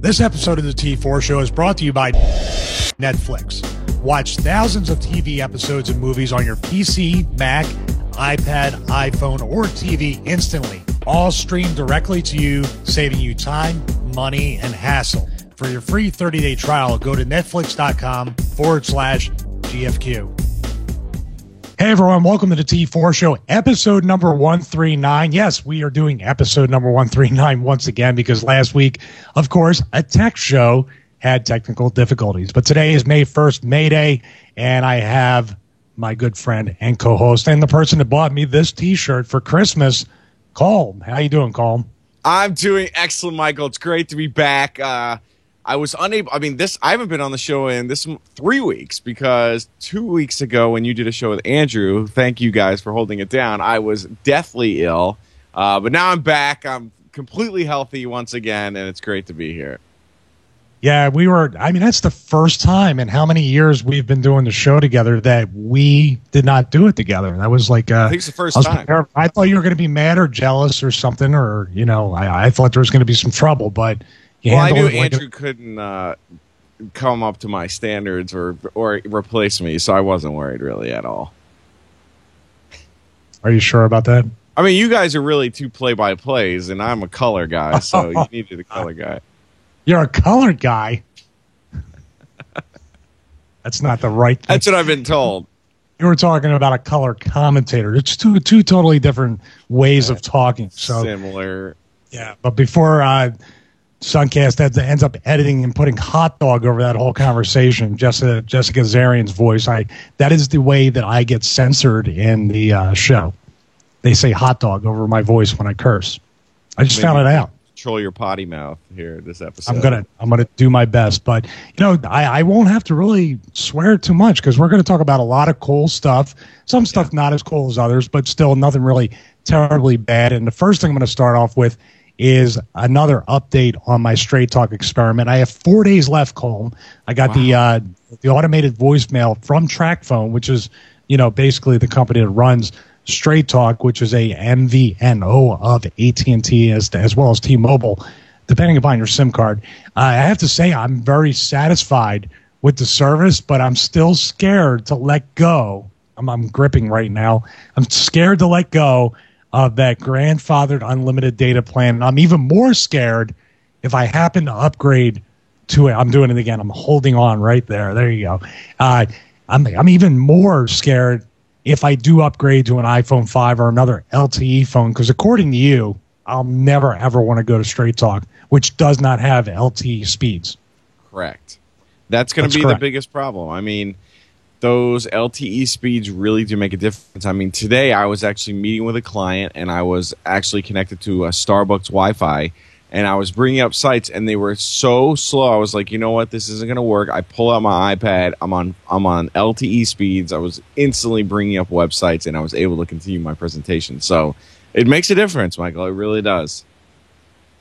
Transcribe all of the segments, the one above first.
This episode of the T4 Show is brought to you by Netflix. Watch thousands of TV episodes and movies on your PC, Mac, iPad, iPhone, or TV instantly. All streamed directly to you, saving you time, money, and hassle. For your free 30-day trial, go to netflix.com/GFQ. Hey everyone, welcome to the T4 Show, episode number 139. Yes, we are doing episode number 139 once again because last week, of course, a tech show had technical difficulties. But today is May 1st, May Day, and I have my good friend and co-host and the person that bought me this t-shirt for Christmas, Colm. How you doing, Colm? I'm doing excellent, Michael. It's great to be back. I was unable. I haven't been on the show in 3 weeks because 2 weeks ago when you did a show with Andrew, thank you guys for holding it down, I was deathly ill. But now I'm back. I'm completely healthy once again, and it's great to be here. Yeah, that's the first time in how many years we've been doing the show together that we did not do it together. That was like, I think it's the first time. I thought you were going to be mad or jealous or something, or, I thought there was going to be some trouble, but I knew Andrew couldn't come up to my standards or replace me, so I wasn't worried really at all. Are you sure about that? I mean, you guys are really two play-by-plays, and I'm a color guy, so you needed a color guy. You're a color guy? That's not the right thing. That's what I've been told. You were talking about a color commentator. It's two totally different ways of talking. So similar. Yeah, but before Suncast ends up editing and putting hot dog over that whole conversation, Jessica Zarian's voice, that is the way that I get censored in the show. They say hot dog over my voice when I curse. I just found it out. Control your potty mouth here this episode. I'm gonna do my best, but I won't have to really swear too much because we're going to talk about a lot of cool stuff. Some stuff not as cool as others, but still nothing really terribly bad. And the first thing I'm going to start off with is another update on my Straight Talk experiment. I have 4 days left, Colm. I got the automated voicemail from TracFone, which is basically the company that runs Straight Talk, which is a MVNO of AT&T as well as T-Mobile, depending upon your SIM card. I have to say I'm very satisfied with the service, but I'm still scared to let go. I'm gripping right now. I'm scared to let go of that grandfathered unlimited data plan. And I'm even more scared if I happen to upgrade to it. I'm doing it again. I'm holding on right there. There you go. I'm even more scared if I do upgrade to an iPhone 5 or another LTE phone, because according to you, I'll never, ever want to go to Straight Talk, which does not have LTE speeds. Correct. That's going to be the biggest problem. I mean, those LTE speeds really do make a difference. I mean, today I was actually meeting with a client, and I was actually connected to a Starbucks Wi-Fi, and I was bringing up sites, and they were so slow. I was like, you know what? This isn't going to work. I pull out my iPad. I'm on LTE speeds. I was instantly bringing up websites, and I was able to continue my presentation. So it makes a difference, Michael. It really does.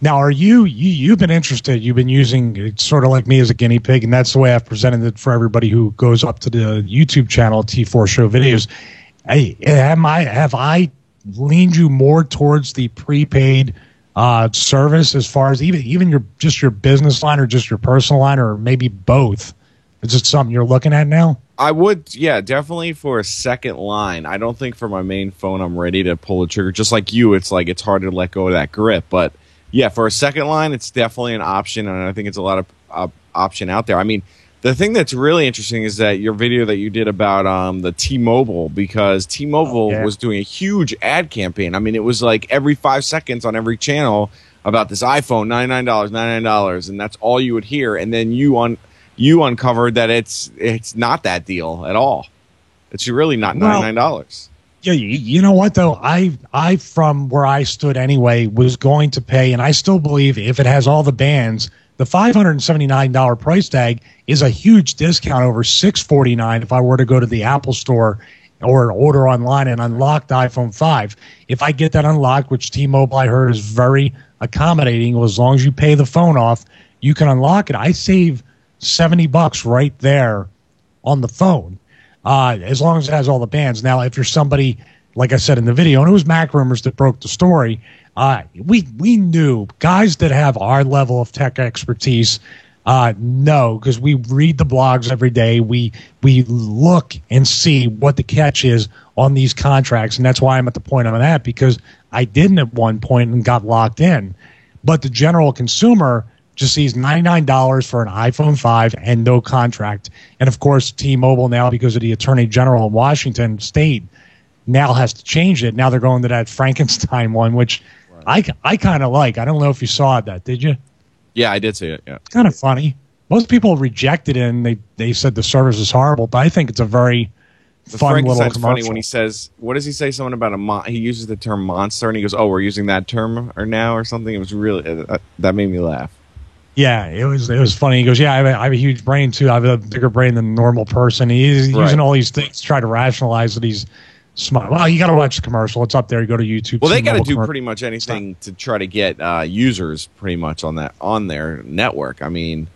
Now, are you've been interested? You've been using it sort of like me as a guinea pig, and that's the way I've presented it for everybody who goes up to the YouTube channel, T4 Show Videos. Have I leaned you more towards the prepaid service as far as even your business line or just your personal line, or maybe both? Is it something you're looking at now? I would, yeah, definitely for a second line. I don't think for my main phone I'm ready to pull the trigger. Just like you, it's hard to let go of that grip, but yeah, for a second line, it's definitely an option, and I think it's a lot of option out there. I mean, the thing that's really interesting is that your video that you did about the T-Mobile, because T-Mobile was doing a huge ad campaign. I mean, it was like every 5 seconds on every channel about this iPhone, $99, and that's all you would hear. And then you uncovered that it's not that deal at all. It's really not $99. Yeah, you know what though? I from where I stood anyway was going to pay, and I still believe if it has all the bands, the $579 price tag is a huge discount over $649 if I were to go to the Apple Store or order online and unlock the iPhone 5. If I get that unlocked, which T-Mobile I heard is very accommodating, well, as long as you pay the phone off, you can unlock it. I save $70 right there on the phone. As long as it has all the bands. Now, if you're somebody, like I said in the video, and it was Mac Rumors that broke the story, we knew guys that have our level of tech expertise know, because we read the blogs every day. We look and see what the catch is on these contracts, and that's why I'm at the point I'm at, because I didn't at one point and got locked in. But the general consumer just sees $99 for an iPhone 5 and no contract. And of course, T-Mobile now, because of the Attorney General in Washington State, now has to change it. Now they're going to that Frankenstein one, which I kind of like. I don't know if you saw that, did you? Yeah, I did see it. Yeah, it's kind of funny. Most people rejected it and they said the service is horrible, but I think it's a very fun little commercial. Funny when he says, what does he say? Something about he uses the term monster, and he goes, "Oh, we're using that term or something." It was really that made me laugh. Yeah, it was funny. He goes, "Yeah, I have a huge brain too. I have a bigger brain than a normal person." He's using all these things to try to rationalize that he's smart. Well, you got to watch the commercial. It's up there. You go to YouTube. Well, they got to do pretty much anything to try to get users pretty much on their network. I mean,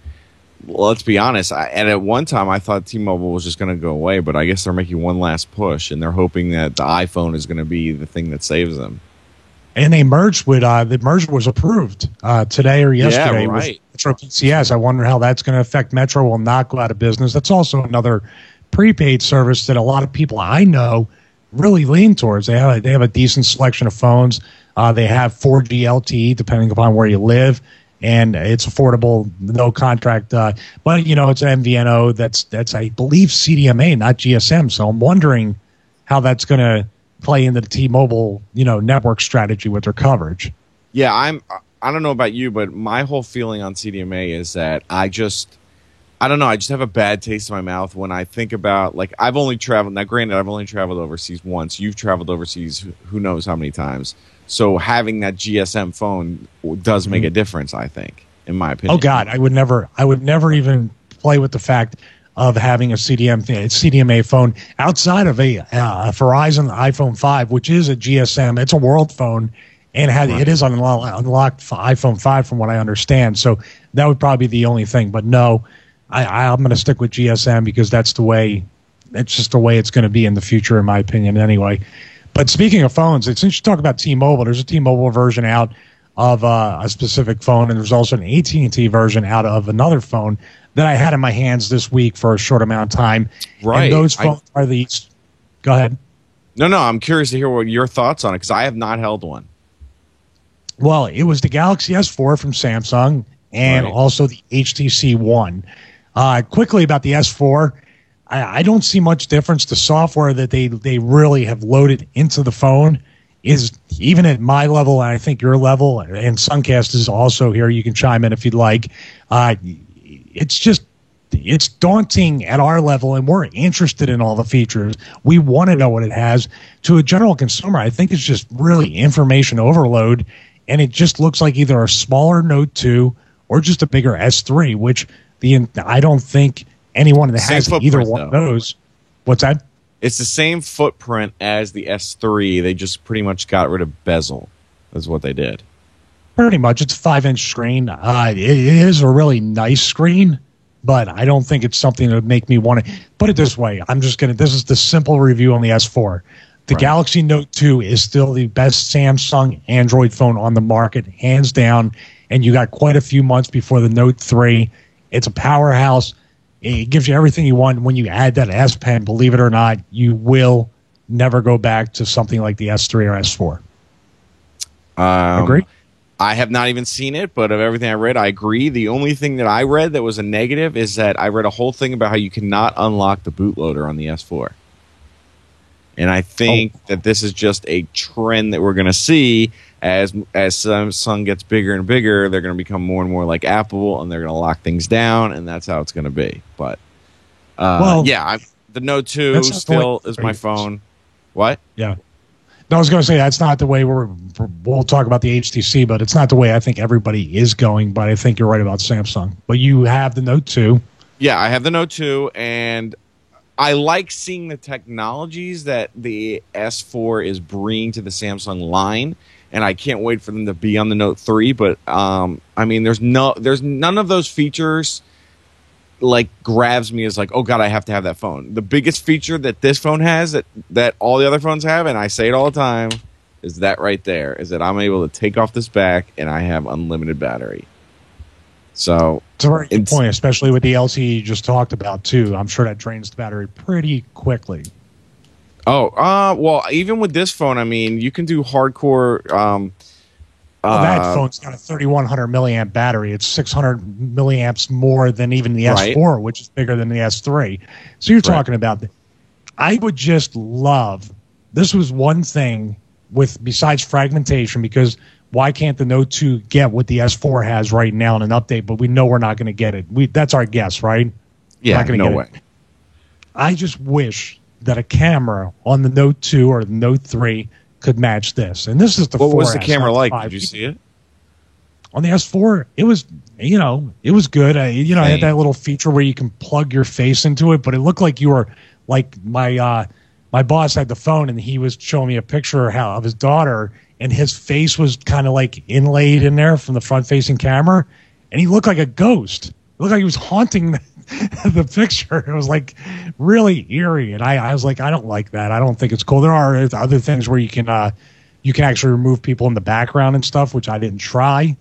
let's be honest. And at one time, I thought T-Mobile was just going to go away, but I guess they're making one last push, and they're hoping that the iPhone is going to be the thing that saves them. And they merged with the merger was approved today or yesterday. Yeah, right. With Metro PCS. I wonder how that's going to affect Metro. Will not go out of business. That's also another prepaid service that a lot of people I know really lean towards. They have a decent selection of phones. They have 4G LTE depending upon where you live, and it's affordable, no contract. But you know, it's an MVNO. That's I believe CDMA, not GSM. So I'm wondering how that's going to play into the T-Mobile, network strategy with their coverage. Yeah, I don't know about you, but my whole feeling on CDMA is that I just have a bad taste in my mouth when I think about, like, I've only traveled, now granted, I've only traveled overseas once. You've traveled overseas who knows how many times. So having that GSM phone does make a difference, I think, in my opinion. Oh God, I would never even play with the fact of having a CDMA phone outside of a Verizon iPhone 5, which is a GSM. It's a world phone, and it is unlocked for iPhone 5 from what I understand. So that would probably be the only thing. But no, I'm going to stick with GSM because that's just the way it's going to be in the future, in my opinion, anyway. But speaking of phones, since you talk about T-Mobile, there's a T-Mobile version out of a specific phone, and there's also an AT&T version out of another phone that I had in my hands this week for a short amount of time. Right. And those phones are these. Go ahead. No, I'm curious to hear what your thoughts on it, because I have not held one. Well, it was the Galaxy S4 from Samsung and also the HTC One. Quickly about the S4, I don't see much difference. The software that they really have loaded into the phone is, even at my level, and I think your level, and Suncast is also here. You can chime in if you'd like. It's daunting at our level, and we're interested in all the features. We want to know what it has. To a general consumer, I think it's just really information overload, and it just looks like either a smaller Note 2 or just a bigger S3, which I don't think anyone that has either one of those. What's that? It's the same footprint as the S3. They just pretty much got rid of bezel. That's what they did. Pretty much. It's a 5-inch screen. It is a really nice screen, but I don't think it's something that would make me want to. Put it this way. This is the simple review on the S4. The Galaxy Note 2 is still the best Samsung Android phone on the market, hands down, and you got quite a few months before the Note 3. It's a powerhouse. It gives you everything you want. When you add that S Pen, believe it or not, you will never go back to something like the S3 or S4. Agree? I have not even seen it, but of everything I read, I agree. The only thing that I read that was a negative is that I read a whole thing about how you cannot unlock the bootloader on the S4. And I think that this is just a trend that we're going to see as Samsung gets bigger and bigger. They're going to become more and more like Apple, and they're going to lock things down, and that's how it's going to be. But the Note 2 still is my phone. What? Yeah. No, I was going to say that's not the way we'll talk about the HTC, but it's not the way I think everybody is going. But I think you're right about Samsung. But you have the Note 2. Yeah, I have the Note 2, and I like seeing the technologies that the S4 is bringing to the Samsung line, and I can't wait for them to be on the Note 3. But I mean, there's none of those features like grabs me as like, oh God, I have to have that phone. The biggest feature that this phone has that all the other phones have, and I say it all the time, is that right there. Is that I'm able to take off this back and I have unlimited battery. So it's a very good point, especially with the LTE you just talked about too. I'm sure that drains the battery pretty quickly. Well, even with this phone, I mean, you can do hardcore. That phone's got a 3100 milliamp battery. It's 600 milliamps more than even the S4, which is bigger than the S3. So you're talking about. I would just love. This was one thing besides fragmentation, because why can't the Note 2 get what the S4 has right now in an update? But we know we're not going to get it. That's our guess, right? Yeah, no way. I just wish that a camera on the Note 2 or the Note 3 could match this. And this is the 4S. What was the camera like? Did you see it? On the S4, it was, it was good. I had that little feature where you can plug your face into it, but it looked like you were like my boss had the phone and he was showing me a picture of his daughter, and his face was kind of like inlaid in there from the front-facing camera, and he looked like a ghost. It looked like he was haunting the picture. It was like really eerie, and I was like, I don't like that. I don't think it's cool. There are other things where you can actually remove people in the background and stuff, which I didn't try.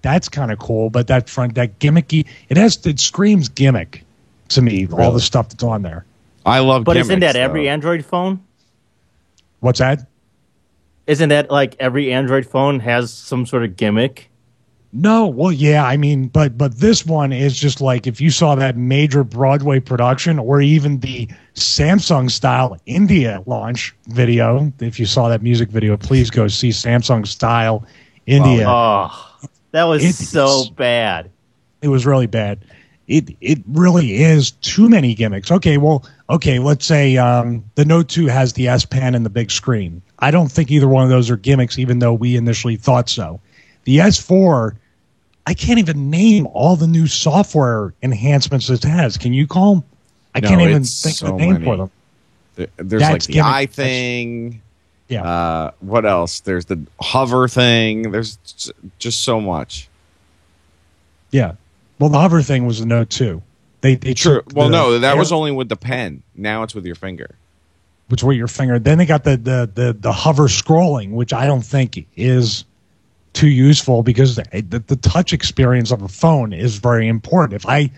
That's kind of cool, but that gimmicky, it screams gimmick to me. Really? All the stuff that's on there. I love, but isn't that every Android phone? What's that? Isn't that like every Android phone has some sort of gimmick? No, well, yeah, I mean, but this one is just like if you saw that major Broadway production or even the Samsung style India launch video. If you saw that music video, please go see Samsung style India. Oh, that was so bad. It was really bad. It really is too many gimmicks. Okay, let's say the Note 2 has the S Pen and the big screen. I don't think either one of those are gimmicks, even though we initially thought so. The S4, I can't even name all the new software enhancements it has. Can you call them? I can't even think of a name for them. There's like the eye thing. Yeah. What else? There's the hover thing. There's just so much. Yeah. Well, the hover thing was the Note 2. They True. Well, no, that was only with the pen. Now it's with your finger. Which with your finger. Then they got the hover scrolling, which I don't think is too useful because the touch experience of a phone is very important. If I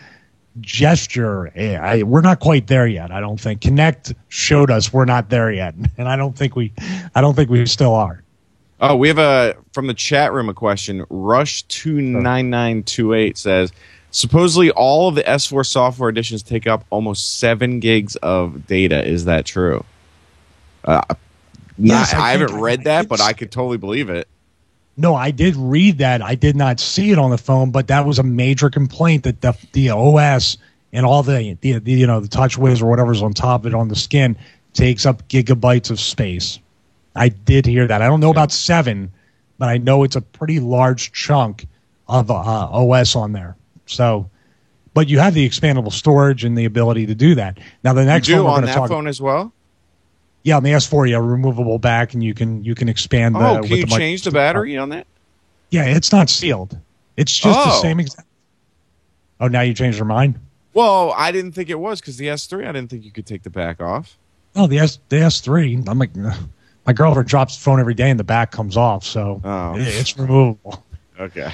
gesture, we're not quite there yet. I don't think Kinect showed us we're not there yet, and I don't think we still are. Oh, we have from the chat room a question. Rush29928 says, supposedly all of the S4 software editions take up almost 7 gigs of data. Is that true? Yes, I haven't read that, but I could totally believe it. No, I did read that. I did not see it on the phone, but that was a major complaint that the OS and all the TouchWiz or whatever's on top of it on the skin takes up gigabytes of space. I did hear that. I don't know about 7, but I know it's a pretty large chunk of OS on there. So, but you have the expandable storage and the ability to do that. Now, the next one we're going to talk on that phone as well. Yeah, on the S4, removable back, and you can expand the. Oh, can you change the battery on that? Yeah, it's not sealed. It's just the same exact. Oh, now you changed your mind? Well, I didn't think it was because the S3, I didn't think you could take the back off. Oh, the S3, I'm like, my girlfriend drops the phone every day and the back comes off, so it's removable. Okay.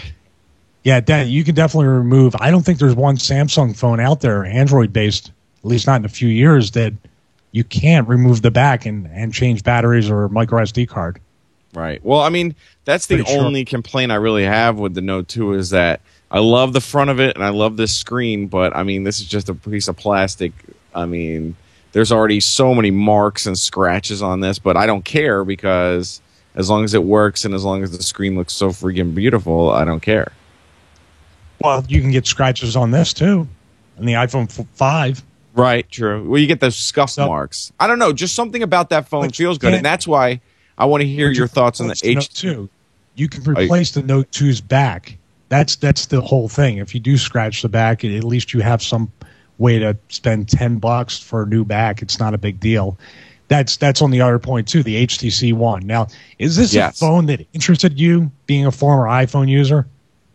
Yeah, you can definitely remove. I don't think there's one Samsung phone out there, Android-based, at least not in a few years, that you can't remove the back and change batteries or micro SD card. Right. Well, I mean, that's the only complaint I really have with the Note 2 is that I love the front of it and I love this screen, but I mean, this is just a piece of plastic. I mean, there's already so many marks and scratches on this, but I don't care because as long as it works and as long as the screen looks so freaking beautiful, I don't care. Well, you can get scratches on this too, on the iPhone 5. Right, true. Well, you get those scuff marks. I don't know. Just something about that phone feels good, and that's why I want to hear your thoughts on the H2. You can replace the Note 2's back. That's the whole thing. If you do scratch the back, at least you have some way to spend $10 for a new back. It's not a big deal. That's on the other point too. The HTC One. Now, is this a phone that interested you, being a former iPhone user?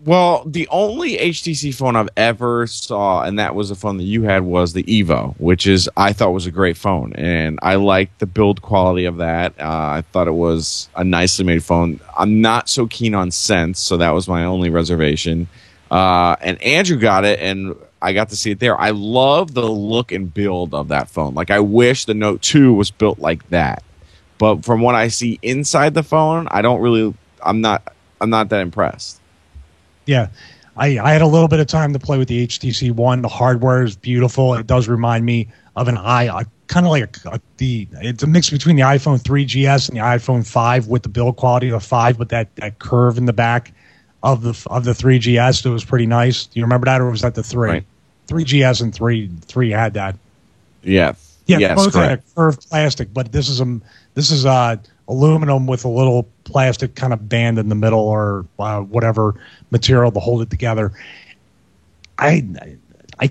Well, the only HTC phone I've ever saw, and that was a phone that you had, was the Evo, which I thought was a great phone, and I liked the build quality of that. I thought it was a nicely made phone. I'm not so keen on Sense, so that was my only reservation. And Andrew got it, and I got to see it there. I love the look and build of that phone. Like, I wish the Note 2 was built like that. But from what I see inside the phone, I'm not that impressed. Yeah, I had a little bit of time to play with the HTC One. The hardware is beautiful. It does remind me of an kind of like it's a mix between the iPhone 3GS and the iPhone 5 with the build quality of the 5, but that curve in the back of the 3GS, it was pretty nice. Do you remember that, or was that the 3? Right. 3GS and 3 had that. Yeah. Yeah, yes, both correct. had a curved plastic, but this is aluminum with a little plastic kind of band in the middle, or whatever material to hold it together. I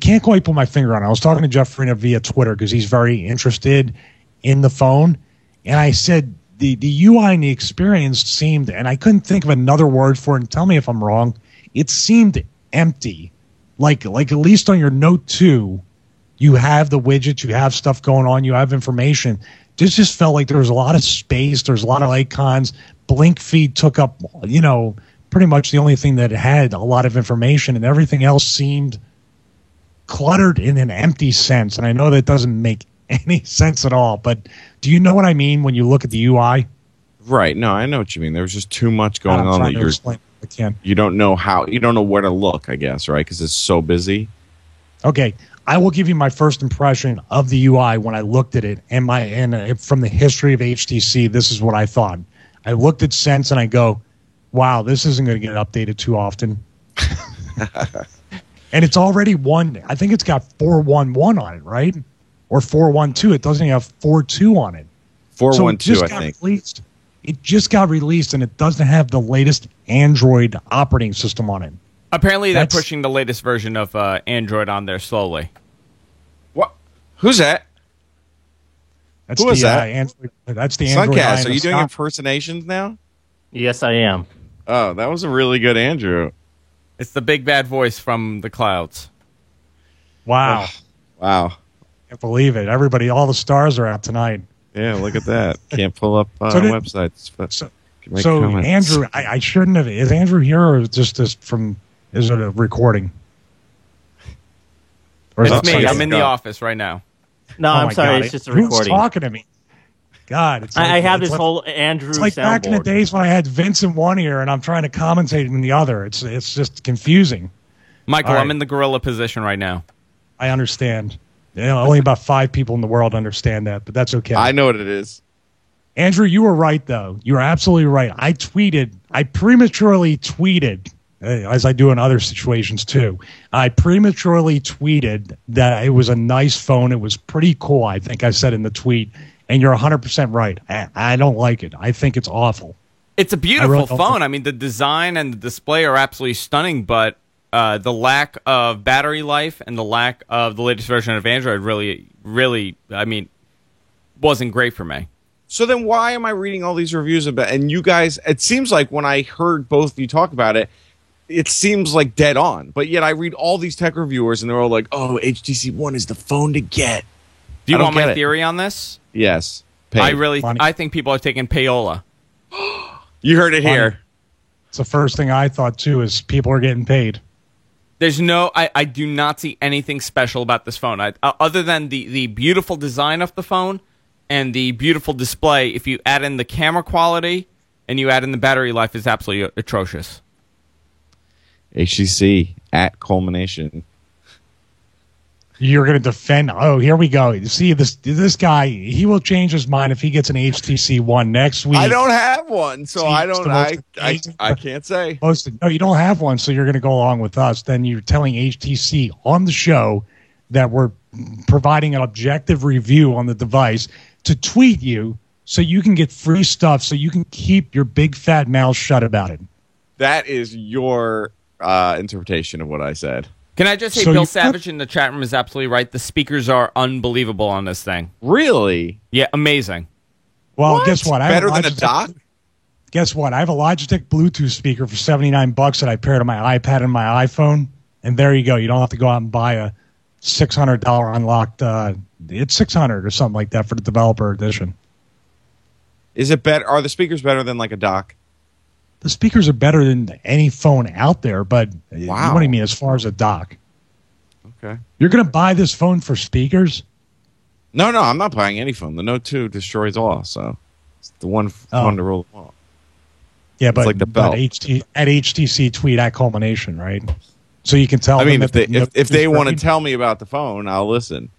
can't quite put my finger on it. I was talking to Jeff Farina via Twitter because he's very interested in the phone, and I said the UI and the experience seemed, and I couldn't think of another word for it, and tell me if I'm wrong, it seemed empty. Like at least on your Note 2, you have the widgets, you have stuff going on, you have information. This just felt like there was a lot of space, there's a lot of icons. Blink feed took up, pretty much the only thing that had a lot of information, and everything else seemed cluttered in an empty sense. And I know that doesn't make any sense at all, but do you know what I mean when you look at the UI? Right. No, I know what you mean. There was just too much going on that you don't know where to look, I guess, right? Because it's so busy. Okay. I will give you my first impression of the UI when I looked at it, and from the history of HTC, this is what I thought. I looked at Sense and I go, wow, this isn't going to get updated too often. And it's already I think it's got 4.1.1 on it, right? Or 4.1.2. It doesn't even have 4.2 on it. 4.1.2, I think. It just got released, and it doesn't have the latest Android operating system on it. Apparently, they're pushing the latest version of Android on there slowly. What? Who's that? That's Who is that? Android. That's the Android. Suncast, are you doing impersonations now? Yes, I am. Oh, that was a really good Andrew. It's the big bad voice from the clouds. Wow. Wow. Can't believe it. Everybody, all the stars are out tonight. Yeah, look at that. Can't pull up websites. So Andrew, I shouldn't have. Is Andrew here, or is is it a recording? Or it's me. I'm in the office right now. No, I'm sorry. It's just a recording. Who's talking to me? God, I have this whole Andrew. It's like back in the days when I had Vince in one ear and I'm trying to commentate in the other. It's just confusing. Michael, I'm in the gorilla position right now. I understand. Only about 5 people in the world understand that, but that's okay. I know what it is. Andrew, you were right, though. You were absolutely right. I prematurely tweeted, as I do in other situations, too. I prematurely tweeted that it was a nice phone. It was pretty cool, I think I said in the tweet. And you're 100% right. I don't like it. I think it's awful. It's a beautiful phone. I mean, the design and the display are absolutely stunning, but the lack of battery life and the lack of the latest version of Android really, wasn't great for me. So then why am I reading all these reviews about, and you guys, it seems like when I heard both of you talk about it, it seems like dead on. But yet I read all these tech reviewers and they're all like, oh, HTC One is the phone to get. Do you want my theory on this? Yes. I think people are taking payola. You heard it here. It's the first thing I thought, too, is people are getting paid. I do not see anything special about this phone. Other than the beautiful design of the phone and the beautiful display, if you add in the camera quality and you add in the battery life, it's absolutely atrocious. HTC at culmination. You're going to defend. Oh, here we go. You see, this guy, he will change his mind if he gets an HTC One next week. I don't have one, so I can't say. No, you don't have one, so you're going to go along with us. Then you're telling HTC on the show that we're providing an objective review on the device to tweet you so you can get free stuff so you can keep your big fat mouth shut about it. That is your interpretation of what I said. Can I just say Bill Savage in the chat room is absolutely right. The speakers are unbelievable on this thing. Really? Yeah, amazing. Well, guess what? Better than a dock? guess what? I have a Logitech Bluetooth speaker for $79 that I pair to my iPad and my iPhone, and there you go. You don't have to go out and buy a $600 unlocked. It's $600 or something like that for the developer edition. Is it better? Are the speakers better than like a dock? The speakers are better than any phone out there, but Wow. what do you mean as far as a dock? Okay. You're going to buy this phone for speakers? No, I'm not buying any phone. The Note 2 destroys all, so it's the one phone to roll them all. Yeah, but, like the belt. but at HTC tweet at Culmination, right? So you can tell. I mean, them if they want to working. tell me about the phone, I'll listen.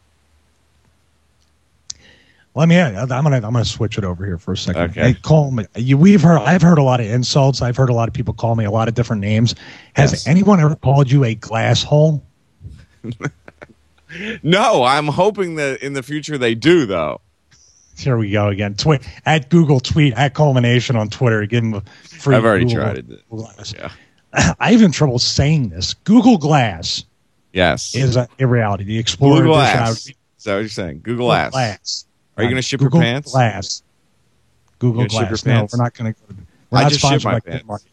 Let me. I'm gonna switch it over here for a second. Okay. Hey, Coleman, I've heard a lot of insults. I've heard a lot of people call me a lot of different names. Has Yes. anyone ever called you a glass hole? No, I'm hoping that in the future they do, though. Here we go again. At Google tweet at Culmination on Twitter. Give them a free. I've already Google tried it. Glass. Yeah. I have in trouble saying this. Google Glass Yes. is a reality. The Explorer Google edition. Glass. Is that what you're saying? Google Glass. Glass. Are you going to ship Google your pants? Glass. Google You gonna ship Glass. your No, pants? we're not going to. We're I not just shipped sponsored my by pants.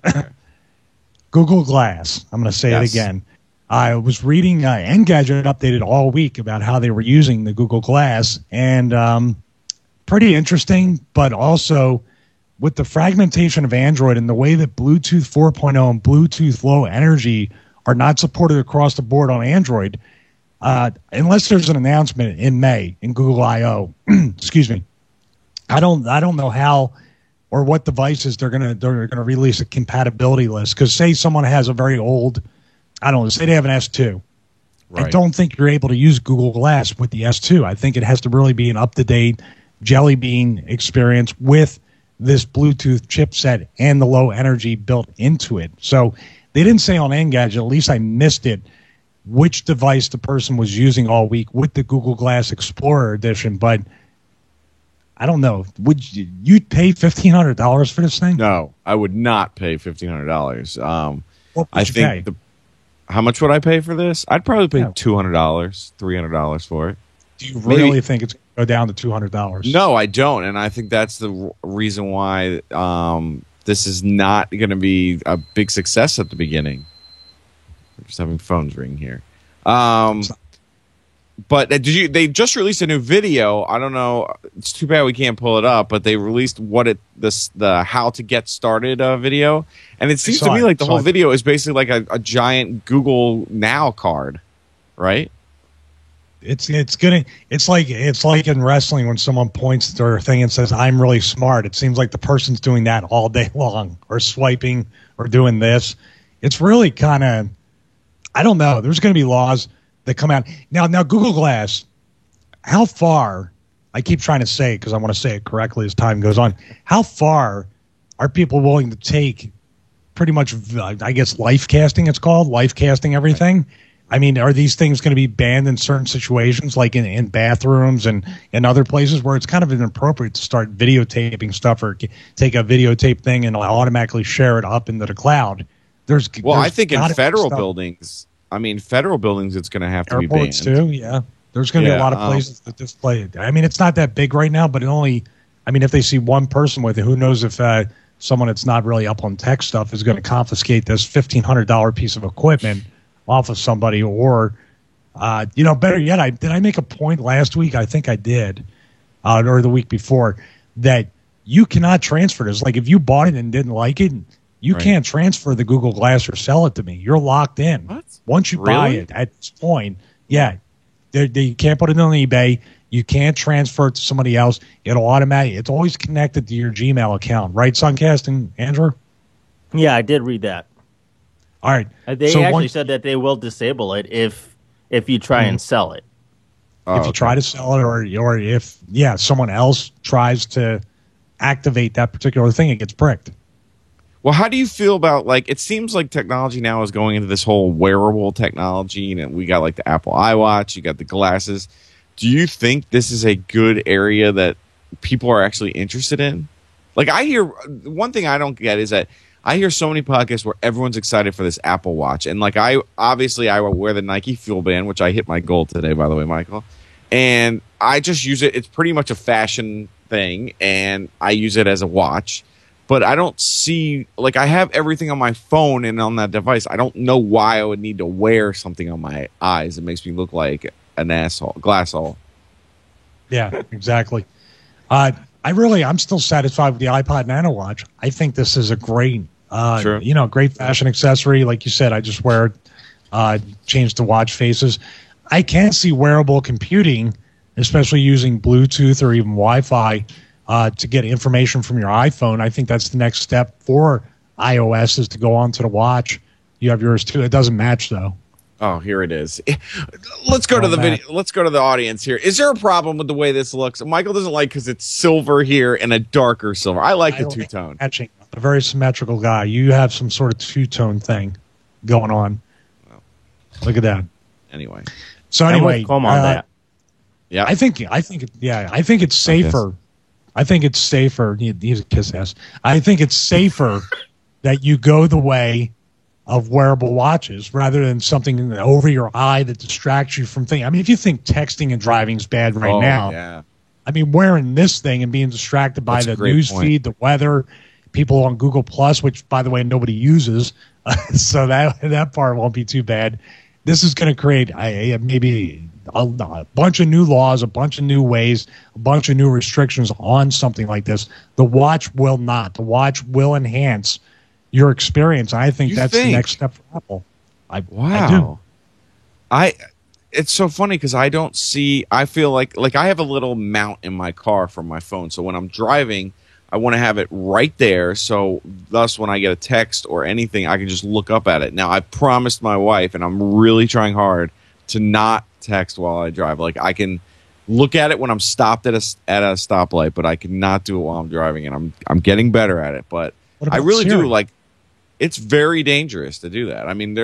Market. Google Glass. I'm going to say Yes. it again. I was reading Engadget updated all week about how they were using the Google Glass, and pretty interesting, but also with the fragmentation of Android and the way that Bluetooth 4.0 and Bluetooth Low Energy are not supported across the board on Android, unless there's an announcement in May in Google I/O. Excuse me. I don't know how or what devices they're gonna release a compatibility list. Because say someone has a very old, I don't know, say they have an S2. I Right. don't think you're able to use Google Glass with the S2. I think it has to really be an up-to-date Jelly Bean experience with this Bluetooth chipset and the low energy built into it. So they didn't say on Engadget, at least I missed it, which device the person was using all week with the Google Glass Explorer edition. But I don't know. Would you'd pay $1,500 for this thing? No, I would not pay $1,500. What would I you think pay? how much would I pay for this? I'd probably pay Yeah. $200, $300 for it. Do you really think it's going to go down to $200? No, I don't, and I think that's the reason why this is not going to be a big success at the beginning. I'm just having phones ring here. But they just released a new video. I don't know. It's too bad we can't pull it up, but they released the how to get started video, and it seems to me like the whole video is basically like a giant Google Now card, right? It's like in wrestling when someone points to their thing and says, "I'm really smart." It seems like the person's doing that all day long, or swiping, or doing this. It's really kind of, I don't know. There's going to be laws that come out now. Google Glass, how far? I keep trying to say it because I want to say it correctly as time goes on. How far are people willing to take? Pretty much, I guess, life casting. It's called life casting everything. I mean, are these things going to be banned in certain situations, like in bathrooms and in other places where it's kind of inappropriate to start videotaping stuff or take a videotape thing and automatically share it up into the cloud? I think in gotta be federal stuff. buildings, it's going to have to be Airports banned. too, yeah. There's going to be a lot of places that display it. I mean, it's not that big right now, but if they see one person with it, who knows if someone that's not really up on tech stuff is going to confiscate this $1,500 piece of equipment off of somebody, or better yet, did I make a point last week? I think I did, or the week before, that you cannot transfer this. Like if you bought it and didn't like it, you can't transfer the Google Glass or sell it to me. You're locked in. What? Once you buy Really? it, at this point, you can't put it on eBay. You can't transfer it to somebody else. It'll automatically. It's always connected to your Gmail account, right, Suncast and Andrew? Yeah, I did read that. All right. They actually said that they will disable it if you try and sell it. If you try to sell it, or if someone else tries to activate that particular thing, it gets bricked. Well, how do you feel about, like, it seems like technology now is going into this whole wearable technology, and we got like the Apple iWatch, you got the glasses. Do you think this is a good area that people are actually interested in? Like, I hear one thing I don't get is that I hear so many podcasts where everyone's excited for this Apple Watch. And like I wear the Nike Fuel Band, which I hit my goal today, by the way, Michael. And I just use it. It's pretty much a fashion thing, and I use it as a watch. but I don't see, like, I have everything on my phone and on that device. I don't know why I would need to wear something on my eyes. It makes me look like an asshole, glasshole. Yeah, exactly. I'm still satisfied with the iPod Nano Watch. I think this is a great, Sure. great fashion accessory. Like you said, I just wear it, change the watch faces. I can see wearable computing, especially using Bluetooth or even Wi-Fi, to get information from your iPhone. I think that's the next step for iOS, is to go onto the watch. You have yours too. It doesn't match though. Oh, here it is. Let's go to the video. Let's go to the audience here. Is there a problem with the way this looks? Michael doesn't like because it's silver here and a darker silver. I like the two-tone. Matching. A very symmetrical guy. You have some sort of two-tone thing going on. Well, look at that. Anyway. So anyway, come on that. Yeah. I think it's safer. I think it's safer. He's a kiss ass. I think it's safer that you go the way of wearable watches rather than something over your eye that distracts you from things. I mean, if you think texting and driving is bad right now, yeah. I mean, wearing this thing and being distracted by the news feed, the weather, people on Google Plus, which, by the way, nobody uses, so that part won't be too bad. This is going to create maybe a bunch of new laws, a bunch of new ways, a bunch of new restrictions on something like this. The watch will not. The watch will enhance your experience. I think that's the next step for Apple. I do. It's so funny because I don't see. I feel like I have a little mount in my car for my phone, so when I'm driving, I want to have it right there. So thus, when I get a text or anything, I can just look up at it. Now, I promised my wife, and I'm really trying hard to not text while I drive. Like, I can look at it when I'm stopped at a stoplight, but I cannot do it while I'm driving, and I'm getting better at it. But I really do like. It's very dangerous to do that. I mean,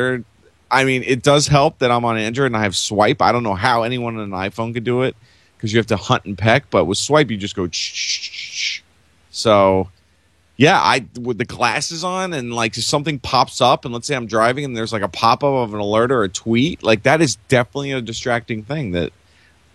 it does help that I'm on Android and I have Swipe. I don't know how anyone on an iPhone could do it because you have to hunt and peck. But with Swipe, you just go. So, yeah, with the glasses on and like if something pops up and let's say I'm driving and there's like a pop up of an alert or a tweet, like that is definitely a distracting thing that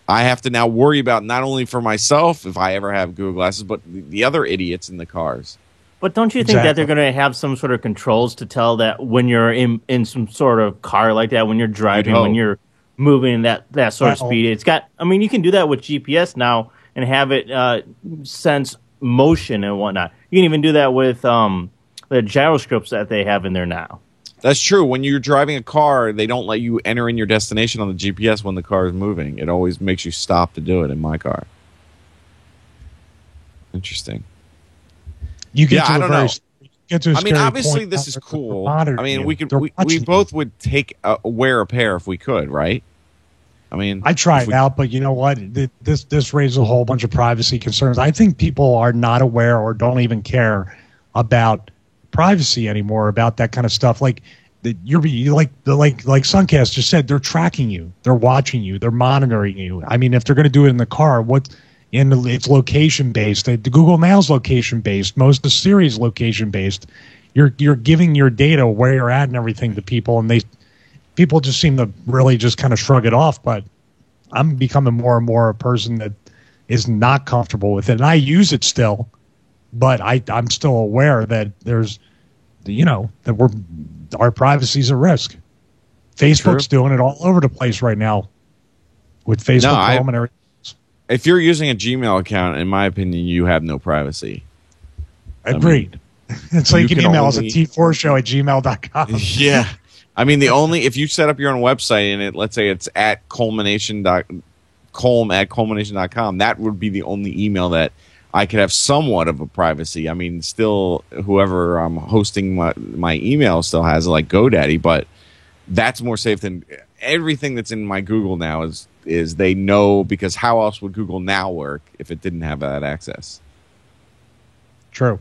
I have to now worry about, not only for myself if I ever have Google Glasses, but the other idiots in the cars. But don't you think that they're going to have some sort of controls to tell that when you're in some sort of car like that, when you're driving, when you're moving that sort of speed? It's got. I mean, you can do that with GPS now and have it sense motion and whatnot. You can even do that with the gyroscopes that they have in there now. That's true. When you're driving a car, they don't let you enter in your destination on the GPS when the car is moving. It always makes you stop to do it in my car. Interesting. You get to I don't know. I mean, obviously, this is cool. I mean, we both would wear a pair if we could, right? I mean, I try it out, but you know what? This raises a whole bunch of privacy concerns. I think people are not aware or don't even care about privacy anymore, about that kind of stuff. Like Suncast just said, they're tracking you, they're watching you, they're monitoring you. I mean, if they're going to do it in the car, it's location based. The Google Now's location based. Most of Siri's location based. You're giving your data where you're at and everything to people, and people just seem to really just kind of shrug it off. But I'm becoming more and more a person that is not comfortable with it, and I use it still, but I'm still aware that there's, that our privacy's at risk. Facebook's doing it all over the place right now with Facebook Chrome and everything. If you're using a Gmail account, in my opinion, you have no privacy. Agreed. So you can email us at t4show@gmail.com. Yeah. I mean, if you set up your own website and let's say it's at culmination.com, that would be the only email that I could have somewhat of a privacy. I mean, still, whoever I'm hosting my email still has like GoDaddy, but that's more safe than everything that's in my Google Now is they know, because how else would Google Now work if it didn't have that access? True.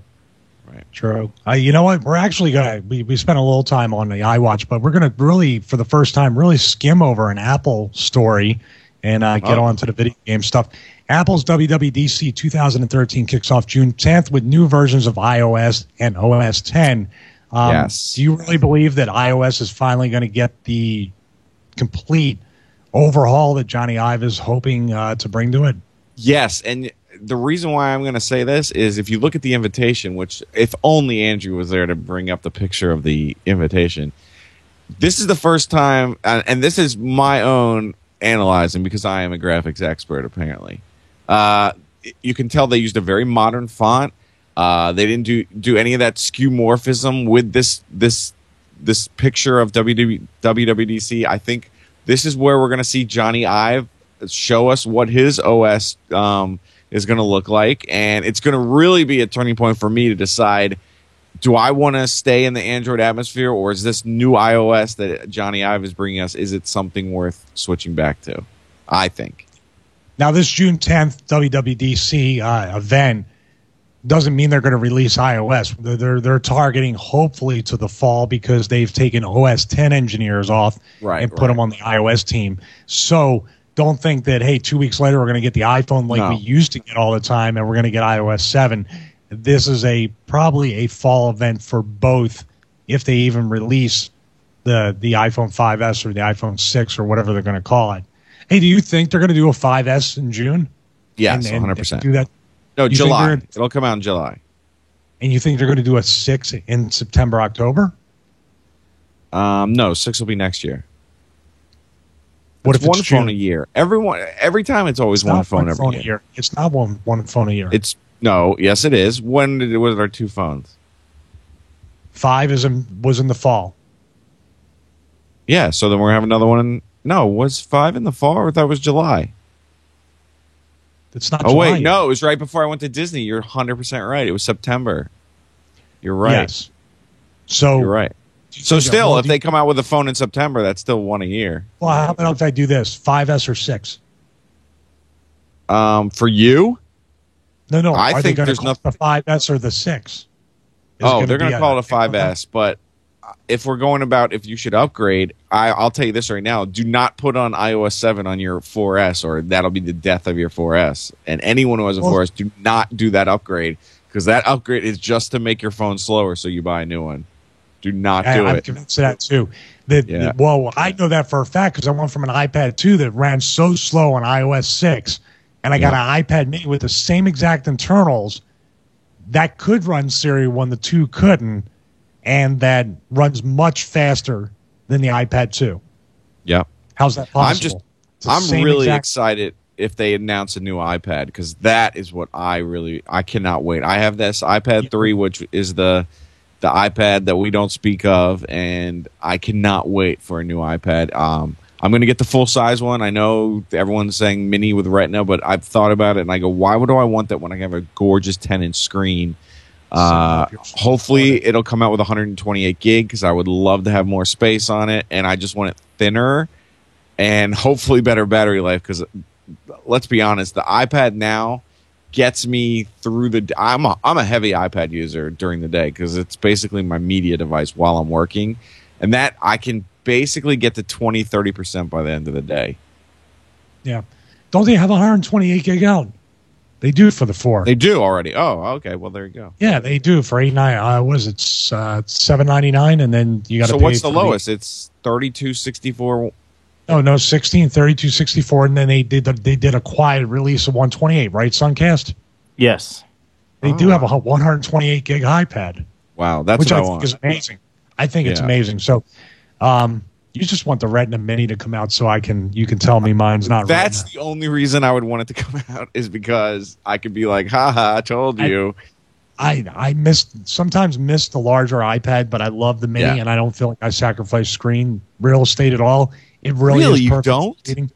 Right. True. You know what? We're actually going to, we spent a little time on the iWatch, but we're going to really, for the first time, really skim over an Apple story and get on to the video game stuff. Apple's WWDC 2013 kicks off June 10th with new versions of iOS and OS 10. Yes. Do you really believe that iOS is finally going to get the complete overhaul that Johnny Ive is hoping to bring to it? Yes, and the reason why I'm going to say this is if you look at the invitation, which if only Andrew was there to bring up the picture of the invitation, this is the first time, and this is my own analyzing because I am a graphics expert apparently. You can tell they used a very modern font. They didn't do any of that skeuomorphism with this picture of WWDC. I think this is where we're going to see Johnny Ive show us what his OS is going to look like, and it's going to really be a turning point for me to decide, do I want to stay in the Android atmosphere, or is this new iOS that Johnny Ive is bringing us, is it something worth switching back to? I think. Now, this June 10th WWDC event doesn't mean they're going to release iOS. They're targeting hopefully to the fall because they've taken OS 10 engineers off and put them on the iOS team. So don't think that, hey, 2 weeks later we're going to get the iPhone like we used to get all the time and we're going to get iOS 7. This is probably a fall event for both if they even release the iPhone 5S or the iPhone 6 or whatever they're going to call it. Hey, do you think they're going to do a 5S in June? Yes, 100%. Do that? No, July. It'll come out in July. And you think they're going to do a 6 in September, October? No, 6 will be next year. What it's if one it's phone June? a year? Every time it's always one phone every year. It's not one phone a year. Yes, it is. When was our 2 phones? 5 was in the fall. Yeah, so then we're going to have another one. Was 5 in the fall, or that was July? It's not. Oh, July wait, yet. no, it was right before I went to Disney. You're 100% right. It was September. You're right. Yes. So you're right. So still, if they come out with a phone in September, that's still one a year. Well, how about if I do this? 5S or 6? For you? No. I think there's nothing. The 5S or the 6? They're going to call it a 5S, but if we're going about if you should upgrade, I'll tell you this right now. Do not put on iOS 7 on your 4S, or that'll be the death of your 4S. And anyone who has a 4S, do not do that upgrade, because that upgrade is just to make your phone slower so you buy a new one. Do not do it. I'm convinced of that, too. Well, I know that for a fact because I went from an iPad 2 that ran so slow on iOS 6, and I got an iPad mini with the same exact internals that could run Siri when the 2 couldn't, and that runs much faster than the iPad 2. Yeah. How's that possible? I'm really excited if they announce a new iPad, because that is what I cannot wait. I have this iPad 3, which is the iPad that we don't speak of, and I cannot wait for a new iPad. I'm going to get the full-size one. I know everyone's saying mini with Retina, but I've thought about it, and I go, why would I want that when I have a gorgeous 10-inch screen? Hopefully it'll come out with 128 gig, because I would love to have more space on it, and I just want it thinner and hopefully better battery life, because let's be honest, the iPad now gets me through I'm a heavy iPad user during the day, because it's basically my media device while I'm working, and that I can basically get to 20-30% by the end of the day. Yeah. Don't they have 128 gig out? They do for the 4. They do already. Oh, okay. Well, there you go. Yeah, they do for $8.99. What is it? $7.99, and then you got to pay. So what's the lowest? It's 3264. No, 16, 32, 64, and then they did a quiet release of 128, right, Suncast? Yes. They do have a 128 gig iPad. Wow, that's which what I think want. is amazing. I think it's amazing. So, you just want the Retina Mini to come out so you can tell me mine's not Retina. That's the only reason I would want it to come out, is because I could be like, haha, I told you. I sometimes miss the larger iPad, but I love the Mini, and I don't feel like I sacrifice screen real estate at all. It really is perfect. You don't?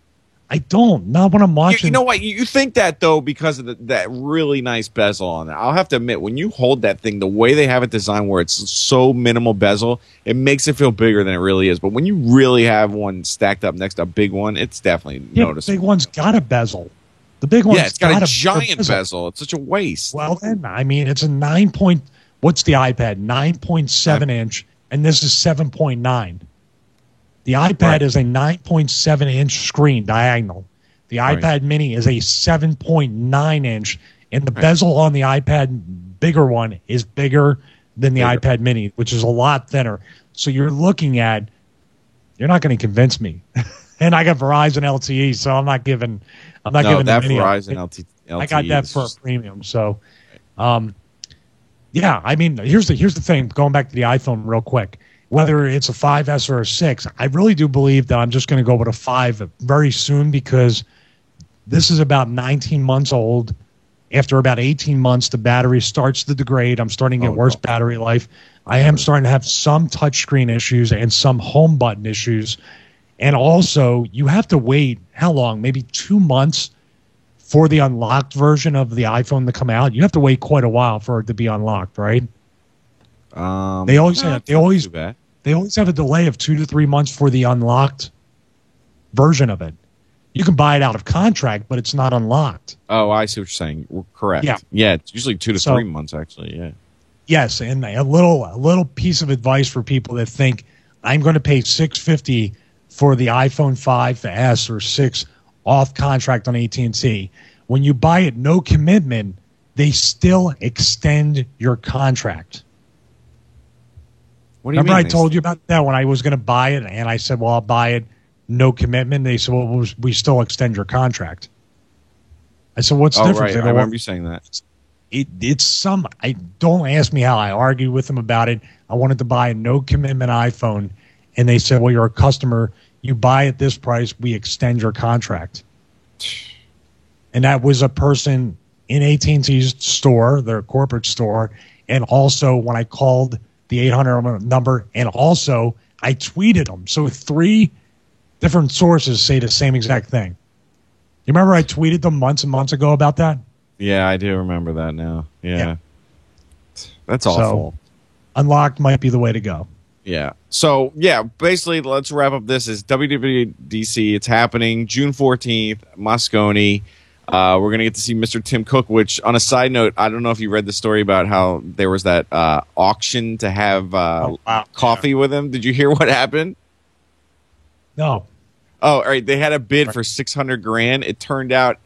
I don't. Not when I'm watching. You know what? You think that, though, because of that really nice bezel on it. I'll have to admit, when you hold that thing, the way they have it designed where it's so minimal bezel, it makes it feel bigger than it really is. But when you really have one stacked up next to a big one, it's definitely noticeable. The big one's got a bezel. The big one's it's got a giant bezel. It's such a waste. Well, then, I mean, it's a what's the iPad? 9.7 inch, and this is 7.9. The iPad is a 9.7 inch screen diagonal. The iPad Mini is a 7.9 inch, and the bezel on the iPad bigger one is bigger than the iPad Mini, which is a lot thinner. So you're not going to convince me. And I got Verizon LTE, so I'm not giving. That Verizon I got that for a premium. So, yeah, I mean, here's the thing. Going back to the iPhone real quick, whether it's a 5S or a 6, I really do believe that I'm just going to go with a 5 very soon because this is about 19 months old. After about 18 months, the battery starts to degrade. I'm starting to get worse battery life. I am starting to have some touchscreen issues and some home button issues. And also, you have to wait, how long? Maybe 2 months for the unlocked version of the iPhone to come out. You have to wait quite a while for it to be unlocked, right? They always have a delay of 2 to 3 months for the unlocked version of it. You can buy it out of contract, but it's not unlocked. Oh, I see what you're saying. We're correct. Yeah, it's usually 2 to 3 months, actually. Yeah. Yes, and a little piece of advice for people that think I'm going to pay $650 for the iPhone 5S or 6 off contract on AT&T. When you buy it, no commitment, they still extend your contract. What do you Remember mean? I told you about that when I was going to buy it, and I said, well, I'll buy it. No commitment. They said, well, we still extend your contract. I said, what's the difference? Right. I remember you saying that. It's some. Don't ask me how. I argued with them about it. I wanted to buy a no commitment iPhone, and they said, well, you're a customer. You buy at this price, we extend your contract. And that was a person in AT&T's store, their corporate store, and also when I called the 800 number, and also I tweeted them. So 3 different sources say the same exact thing. You remember I tweeted them months and months ago about that? Yeah, I do remember that now. Yeah. That's awful. So, unlocked might be the way to go. Yeah. So, yeah, basically, let's wrap up this. Is WWDC. It's happening June 14th, Moscone. We're going to get to see Mr. Tim Cook, which, on a side note, I don't know if you read the story about how there was that auction to have coffee with him. Did you hear what happened? No. Oh, all right. They had a bid for $600,000. It turned out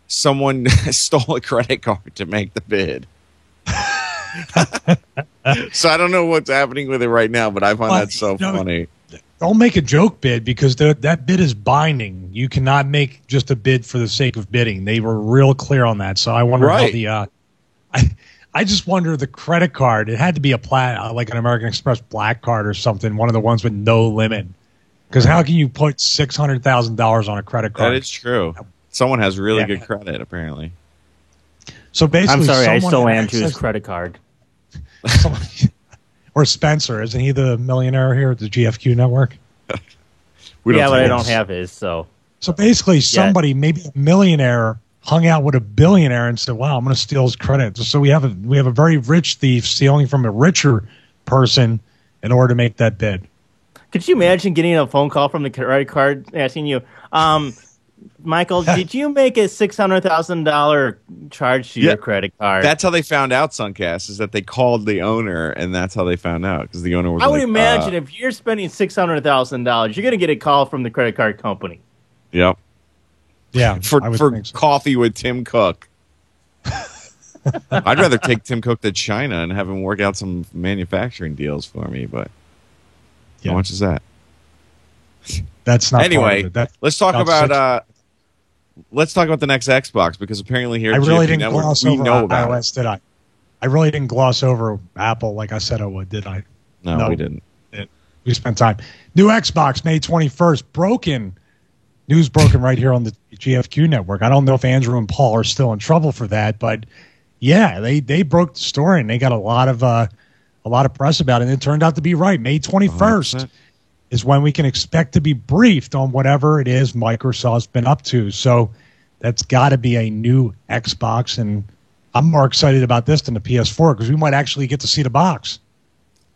someone stole a credit card to make the bid. So I don't know what's happening with it right now, but I find that so funny. Don't make a joke bid because that bid is binding. You cannot make just a bid for the sake of bidding. They were real clear on that. So I wonder how the I just wonder the credit card. It had to be like an American Express Black card or something, one of the ones with no limit. Because how can you put $600,000 on a credit card? That is true. Someone has really good credit, apparently. So basically, I'm sorry, I stole Andrew's credit card. Or Spencer, isn't he the millionaire here at the GFQ network? But I don't have his. So basically, somebody, maybe a millionaire, hung out with a billionaire and said, "Wow, I'm going to steal his credit." So we have a very rich thief stealing from a richer person in order to make that bid. Could you imagine getting a phone call from the credit card asking you, Michael, did you make a $600,000 charge to your credrit card? That's how they found out, Suncast, is that they called the owner, and that's how they found out, because the owner was I would imagine if you're spending $600,000, you're going to get a call from the credit card company. Yep. Yeah. for coffee with Tim Cook. I'd rather take Tim Cook to China and have him work out some manufacturing deals for me, but how much is that? That's not anyway. Let's talk about the next Xbox, because apparently here at GFQ Network we know about iOS, did I? I really didn't gloss over Apple like I said I would, did I? No, we didn't. We spent time. New Xbox, May 21st. Broken. News broken right here on the GFQ Network. I don't know if Andrew and Paul are still in trouble for that, but yeah, they broke the story and they got a lot of press about it. And it turned out to be right. May 21st. 100%. Is when we can expect to be briefed on whatever it is Microsoft's been up to. So that's got to be a new Xbox, and I'm more excited about this than the PS4 because we might actually get to see the box.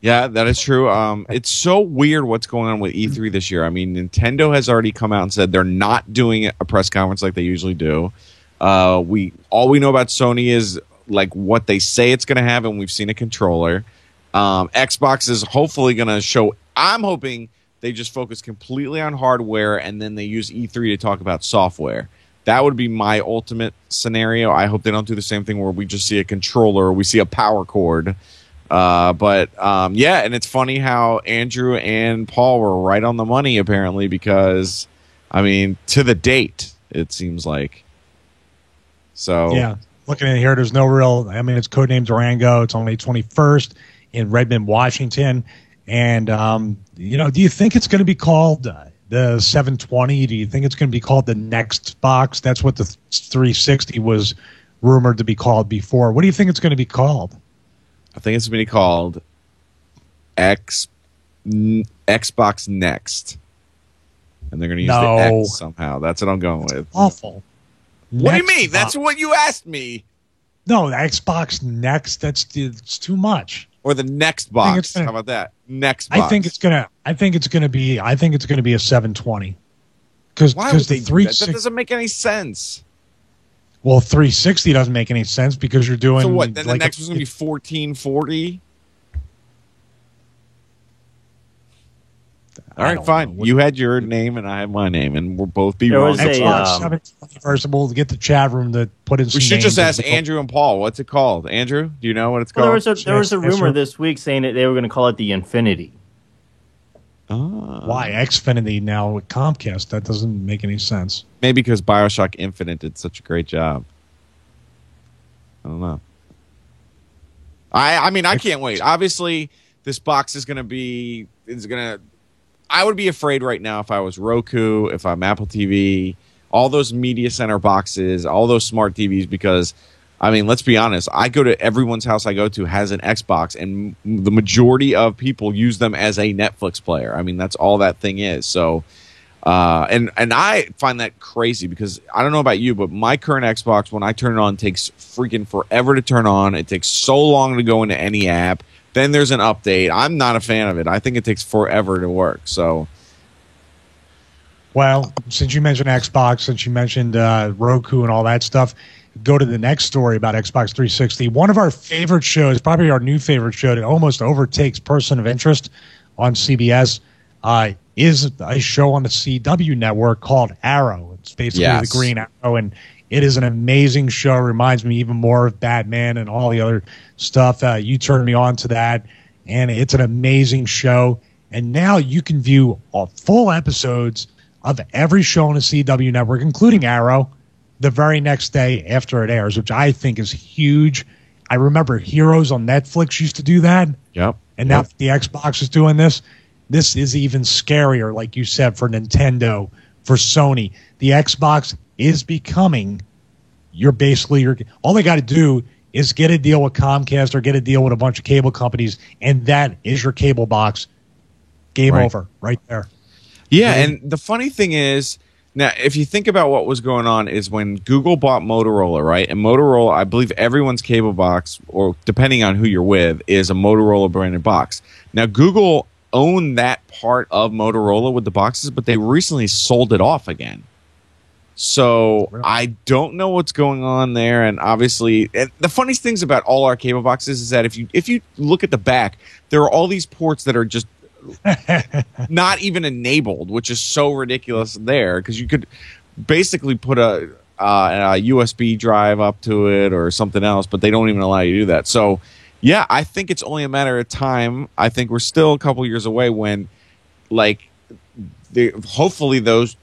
Yeah, that is true. It's so weird what's going on with E3 this year. I mean, Nintendo has already come out and said they're not doing a press conference like they usually do. All we know about Sony is like what they say it's going to have, and we've seen a controller. Xbox is hopefully going to show. I'm hoping they just focus completely on hardware, and then they use E3 to talk about software. That would be my ultimate scenario. I hope they don't do the same thing where we just see a controller or we see a power cord. But and it's funny how Andrew and Paul were right on the money, apparently, because, I mean, to the date, it seems like. So yeah, looking at it here, there's no real. I mean, it's codenamed Durango. It's on May 21st in Redmond, Washington. And do you think it's going to be called the 720? Do you think it's going to be called the Next Box? That's what the 360 was rumored to be called before. What do you think it's going to be called? I think it's going to be called Xbox Next. And they're going to use the X somehow. That's what I'm going with. Awful. What do you mean? That's what you asked me. No, the Xbox Next. It's too much. Or the Next Box. How about that? Next Box. I think it's gonna be a 720. Because the 360 that doesn't make any sense. Well, 360 doesn't make any sense because you're doing. So what? Then the next one's gonna be 1440. All right, fine. You had your name and I had my name, and we'll both be wrong. First of all, to get the chat room to put in. We should just ask Andrew and Paul. What's it called? Andrew, do you know what it's called? There was a rumor this week saying that they were going to call it the Infinity. Why Xfinity now with Comcast? That doesn't make any sense. Maybe because BioShock Infinite did such a great job. I don't know. I mean, I can't wait. Obviously, this box is going to. I would be afraid right now if I was Roku, if I'm Apple TV, all those media center boxes, all those smart TVs, because, I mean, let's be honest. I go to everyone's house I go to has an Xbox, and the majority of people use them as a Netflix player. I mean, that's all that thing is. So, and I find that crazy because I don't know about you, but my current Xbox, when I turn it on, takes freaking forever to turn on. It takes so long to go into any app. Then there's an update. I'm not a fan of it. I think it takes forever to work. So, well, since you mentioned Xbox, since you mentioned Roku and all that stuff, go to the next story about Xbox 360. One of our favorite shows, probably our new favorite show that almost overtakes Person of Interest on CBS, is a show on the CW network called Arrow. It's basically the Green Arrow, and it is an amazing show. It reminds me even more of Batman and all the other stuff. You turned me on to that, and it's an amazing show. And now you can view full episodes of every show on the CW network, including Arrow, the very next day after it airs, which I think is huge. I remember Heroes on Netflix used to do that. Yep. And now the Xbox is doing this. This is even scarier, like you said, for Nintendo, for Sony. The Xbox is becoming all they got to do is get a deal with Comcast or get a deal with a bunch of cable companies, and that is your cable box. Game over right there. Yeah, and the funny thing is, now if you think about what was going on is when Google bought Motorola, right? And Motorola, I believe everyone's cable box, or depending on who you're with, is a Motorola branded box. Now Google owned that part of Motorola with the boxes, but they recently sold it off again. So I don't know what's going on there, and obviously, and the funniest things about all our cable boxes is that if you look at the back, there are all these ports that are just not even enabled, which is so ridiculous there because you could basically put a USB drive up to it or something else, but they don't even allow you to do that. So yeah, I think it's only a matter of time. I think we're still a couple years away when, hopefully those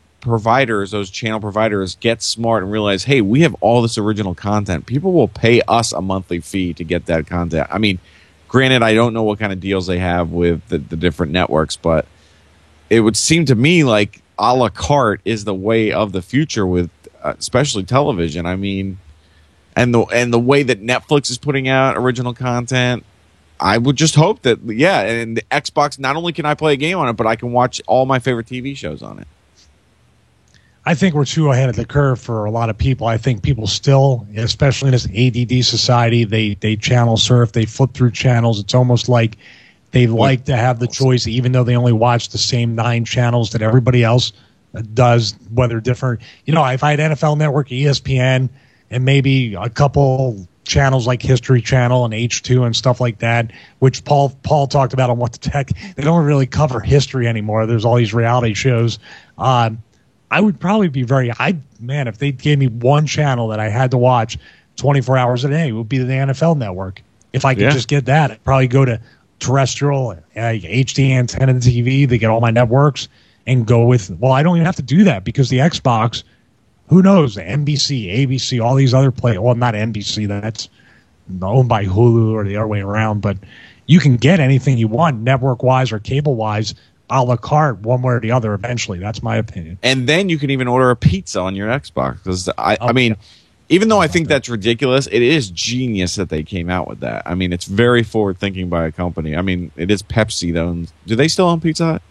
channel providers get smart and realize, hey, we have all this original content. People will pay us a monthly fee to get that content. I mean, granted, I don't know what kind of deals they have with the different networks, but it would seem to me like a la carte is the way of the future with especially television. I mean, and the way that Netflix is putting out original content, I would just hope that, and the Xbox, not only can I play a game on it, but I can watch all my favorite TV shows on it. I think we're too ahead of the curve for a lot of people. I think people still, especially in this ADD society, they channel surf, they flip through channels. It's almost like they like to have the choice, even though they only watch the same 9 channels that everybody else does, whether different. If I had NFL Network, ESPN, and maybe a couple channels like History Channel and H2 and stuff like that, which Paul talked about on What the Tech, they don't really cover history anymore. There's all these reality shows. I would probably be if they gave me one channel that I had to watch 24 hours a day, it would be the NFL Network. If I could just get that, I'd probably go to terrestrial, HD antenna TV to get all my networks and go with, I don't even have to do that because the Xbox who knows? NBC, ABC, all these other well, not NBC. That's owned by Hulu or the other way around. But you can get anything you want, network-wise or cable-wise, a la carte, one way or the other. Eventually, that's my opinion. And then you can even order a pizza on your Xbox. Because I mean, even though I think that's ridiculous, it is genius that they came out with that. I mean, it's very forward-thinking by a company. I mean, it is Pepsi though. Do they still own Pizza Hut?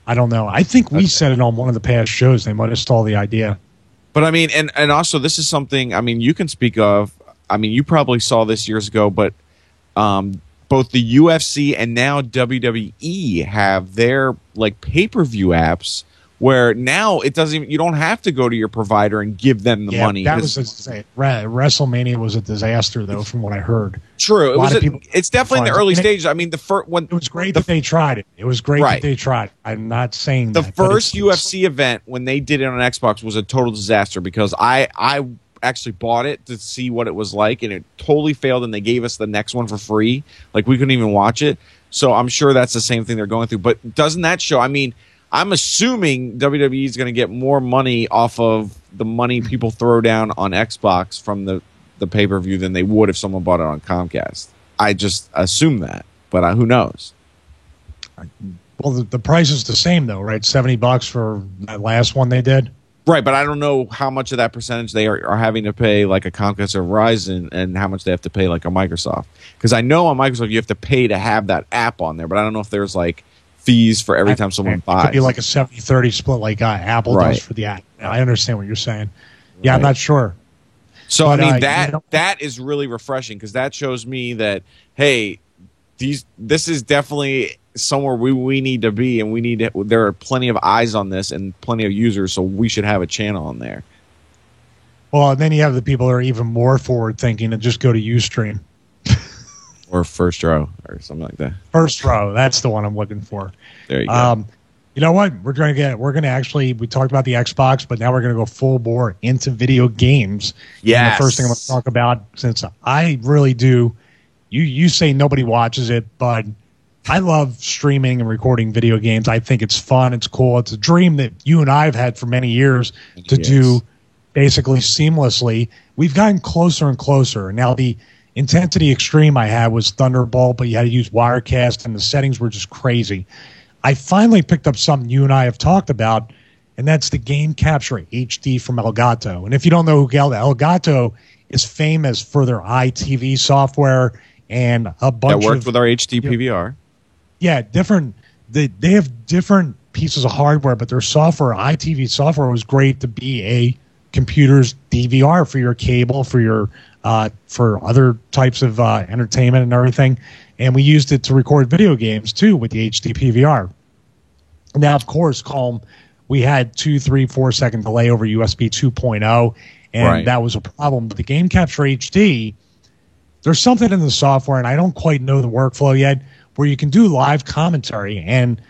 I don't know. I think we said it on one of the past shows. They might have stole the idea. But I mean, and also this is something, I mean, you can speak of. I mean, you probably saw this years ago, but both the UFC and now WWE have their like pay-per-view apps where now it doesn't even, you don't have to go to your provider and give them the money. That was WrestleMania was a disaster though, from what I heard. True, it's definitely in the early stages. I mean, it was great that they tried it. It was great that they tried. I'm not saying the first UFC event when they did it on Xbox was a total disaster because I actually bought it to see what it was like, and it totally failed. And they gave us the next one for free. Like we couldn't even watch it. So I'm sure that's the same thing they're going through. But doesn't that show? I mean, I'm assuming WWE is going to get more money off of the money people throw down on Xbox from the pay-per-view than they would if someone bought it on Comcast. I just assume that, but who knows? Well, the price is the same though, right? $70 for that last one they did. Right, but I don't know how much of that percentage they are having to pay like a Comcast or Verizon and how much they have to pay like a Microsoft. Because I know on Microsoft you have to pay to have that app on there, but I don't know if there's like fees for every time someone buys. It could be like a 70-30 split like Apple does for the app. I understand what you're saying. Yeah, I'm not sure. So, but, I mean, that is really refreshing because that shows me that, hey, this is definitely somewhere we need to be, and there are plenty of eyes on this and plenty of users, so we should have a channel on there. Well, and then you have the people that are even more forward-thinking and just go to Ustream. Or First Row or something like that. First Row, that's the one I'm looking for. There you go. You know what? We're going to actually, we talked about the Xbox, but now we're going to go full bore into video games. Yes. And the first thing I'm going to talk about, since I really do, you say nobody watches it, but I love streaming and recording video games. I think it's fun. It's cool. It's a dream that you and I have had for many years to do basically seamlessly. We've gotten closer and closer. Now, the Intensity Extreme I had was Thunderbolt, but you had to use Wirecast, and the settings were just crazy. I finally picked up something you and I have talked about, and that's the Game Capture HD from Elgato. And if you don't know who Elgato is famous for their iTV software and a bunch that worked with our HD PVR. Yeah, different. They have different pieces of hardware, but their software, iTV software, was great to be a computer's DVR for your cable, for your for other types of entertainment and everything. And we used it to record video games too with the HD PVR. Now, of course, we had 2, 3, 4 second delay over USB 2.0, and that was a problem. But the Game Capture HD, there's something in the software, and I don't quite know the workflow yet, where you can do live commentary, and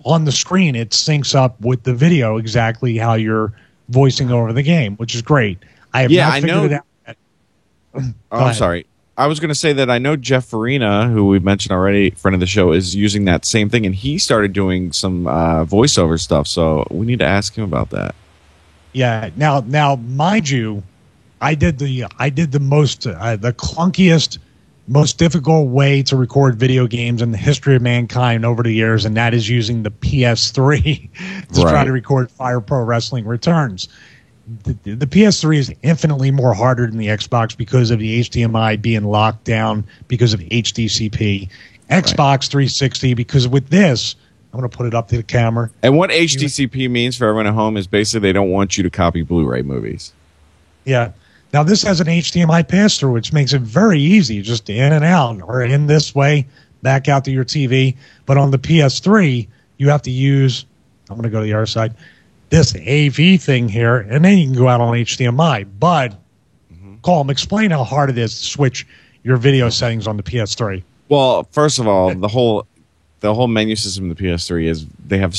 on the screen it syncs up with the video exactly how you're voicing over the game, which is great. I have not figured it out yet. I'm sorry. I was going to say that I know Jeff Farina, who we've mentioned already, friend of the show, is using that same thing, and he started doing some voiceover stuff. So we need to ask him about that. Yeah. Now, mind you, I did the most the clunkiest, most difficult way to record video games in the history of mankind over the years, and that is using the PS3 to try to record Fire Pro Wrestling Returns. The PS3 is infinitely more harder than the Xbox because of the HDMI being locked down because of HDCP. Xbox 360, because with this, I'm going to put it up to the camera. And what HDCP means for everyone at home is basically they don't want you to copy Blu-ray movies. Yeah. Now, this has an HDMI pass-through, which makes it very easy, just in and out, or in this way, back out to your TV. But on the PS3, you have to use, I'm going to go to the other side, this AV thing here, and then you can go out on HDMI. But, Colm, explain how hard it is to switch your video settings on the PS3. Well, first of all, the whole menu system of the PS3 is they have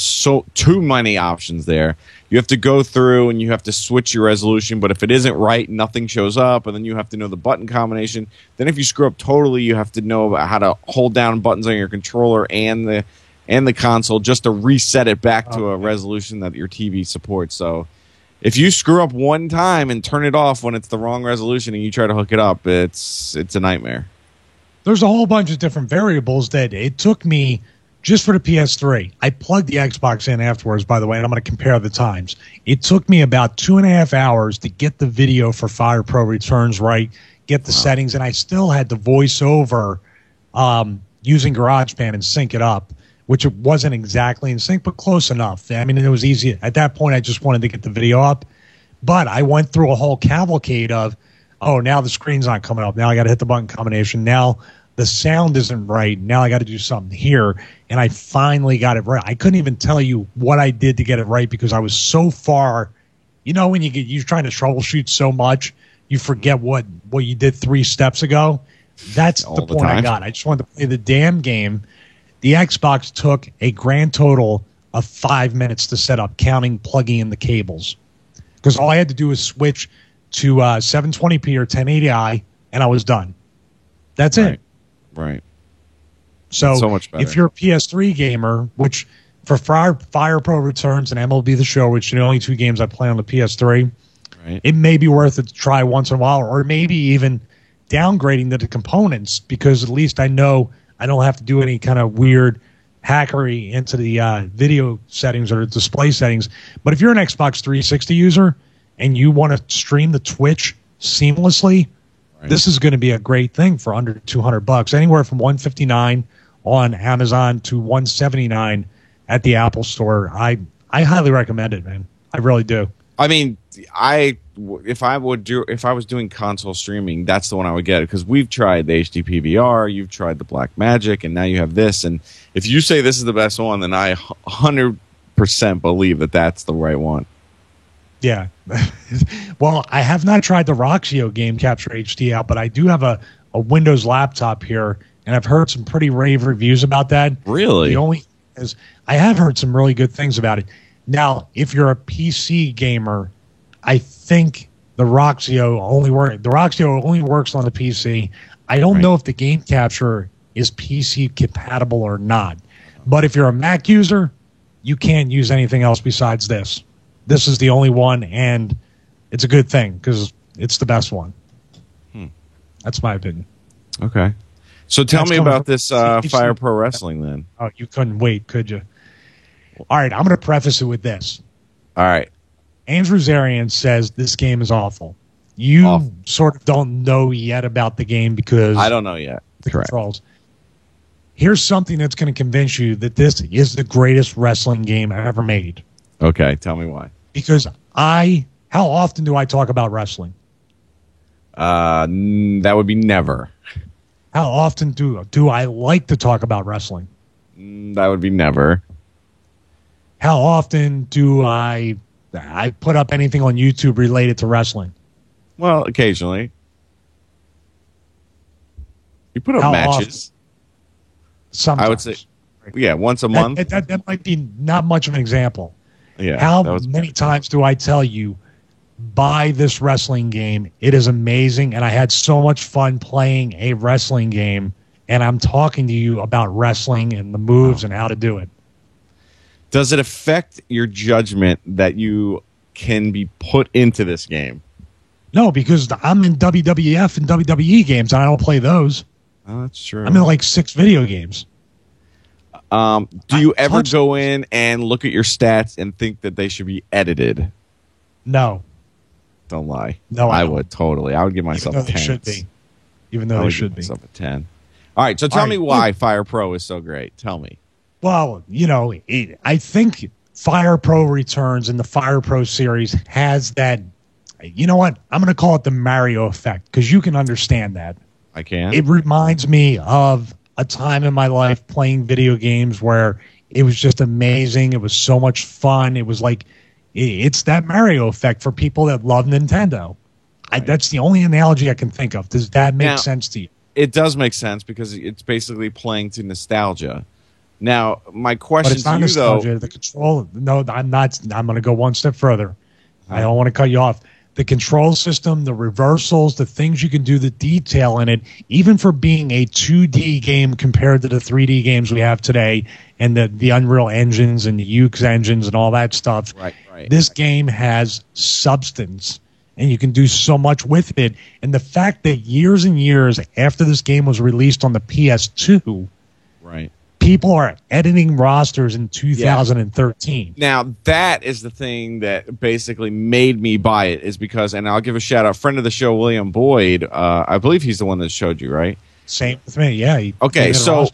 too many options there. You have to go through and you have to switch your resolution, but if it isn't right, nothing shows up, and then you have to know the button combination. Then if you screw up totally, you have to know about how to hold down buttons on your controller and the console just to reset it back to a resolution that your TV supports. So If you screw up one time and turn it off when it's the wrong resolution and you try to hook it up, it's a nightmare. There's a whole bunch of different variables that it took me just for the PS3. I plugged the Xbox in afterwards, by the way, and I'm going to compare the times. It took me about 2.5 hours to get the video for Fire Pro Returns right, get the settings, and I still had to voice over using GarageBand and sync it up, which it wasn't exactly in sync, but close enough. I mean, it was easy. At that point, I just wanted to get the video up. But I went through a whole cavalcade of, oh, now the screen's not coming up. Now I got to hit the button combination. Now the sound isn't right. Now I got to do something here. And I finally got it right. I couldn't even tell you what I did to get it right because I was so far. You know, when you're trying to troubleshoot so much, you forget what you did 3 steps ago. That's the point I got. I just wanted to play the damn game. The Xbox took a grand total of 5 minutes to set up, counting plugging in the cables. Because all I had to do was switch to 720p or 1080i, and I was done. That's it. Right. So much better. If you're a PS3 gamer, which for Fire Pro Returns and MLB The Show, which are the only 2 games I play on the PS3, it may be worth it to try once in a while, or maybe even downgrading the components, because at least I know I don't have to do any kind of weird hackery into the video settings or display settings. But if you're an Xbox 360 user and you want to stream the Twitch seamlessly, this is going to be a great thing for under $200, anywhere from $159 on Amazon to $179 at the Apple Store. I highly recommend it, man. I really do. I mean, if I was doing console streaming, that's the one I would get, because we've tried the HD PVR, you've tried the Blackmagic, and now you have this. And if you say this is the best one, then I 100% believe that that's the right one. Yeah. Well, I have not tried the Roxio Game Capture HD out, but I do have a Windows laptop here, and I've heard some pretty rave reviews about that. Really? The only is I have heard some really good things about it. Now, if you're a PC gamer, I think the Roxio only works on the PC. I don't know if the Game Capture is PC compatible or not. But if you're a Mac user, you can't use anything else besides this. This is the only one, and it's a good thing because it's the best one. That's my opinion. Okay. So tell me about this Fire Pro Wrestling then. Oh, you couldn't wait, could you? All right, I'm going to preface it with this. All right. Andrew Zarian says this game is awful. You sort of don't know yet about the game because I don't know yet. The controls. Here's something that's going to convince you that this is the greatest wrestling game ever made. Okay, tell me why. Because how often do I talk about wrestling? That would be never. How often do I like to talk about wrestling? That would be never. How often do I put up anything on YouTube related to wrestling? Well, occasionally. You put up matches. Often? Sometimes. I would say, yeah, once a month. That might be not much of an example. Yeah. How many times do I tell you, buy this wrestling game? It is amazing, and I had so much fun playing a wrestling game, and I'm talking to you about wrestling and the moves and how to do it. Does it affect your judgment that you can be put into this game? No, because I'm in WWF and WWE games, and I don't play those. Oh, that's true. I'm in like 6 video games. Do you ever go in and look at your stats and think that they should be edited? No. Don't lie. No, I would totally. I would give myself a 10. They should be. Even though they should be. Myself a 10. All right, so tell me why Fire Pro is so great. Tell me. Well, I think Fire Pro Returns and the Fire Pro series has that. You know what? I'm going to call it the Mario effect because you can understand that. I can. It reminds me of a time in my life playing video games where it was just amazing. It was so much fun. It was like it's that Mario effect for people that love Nintendo. Right. That's the only analogy I can think of. Does that make sense to you? It does make sense because it's basically playing to nostalgia. Now, my question to you, though, the control. No, I'm not. I'm going to go one step further. I don't want to cut you off. the control system, the reversals, the things you can do, the detail in it, even for being a 2D game compared to the 3D games we have today and the Unreal engines and the Ukes engines and all that stuff. Right. This game has substance, and you can do so much with it. And the fact that years and years after this game was released on the PS2, right, people are editing rosters in 2013. Now, that is the thing that basically made me buy it, is because, and I'll give a shout out, friend of the show, William Boyd, I believe he's the one that showed you, right? Same with me, yeah. Okay, so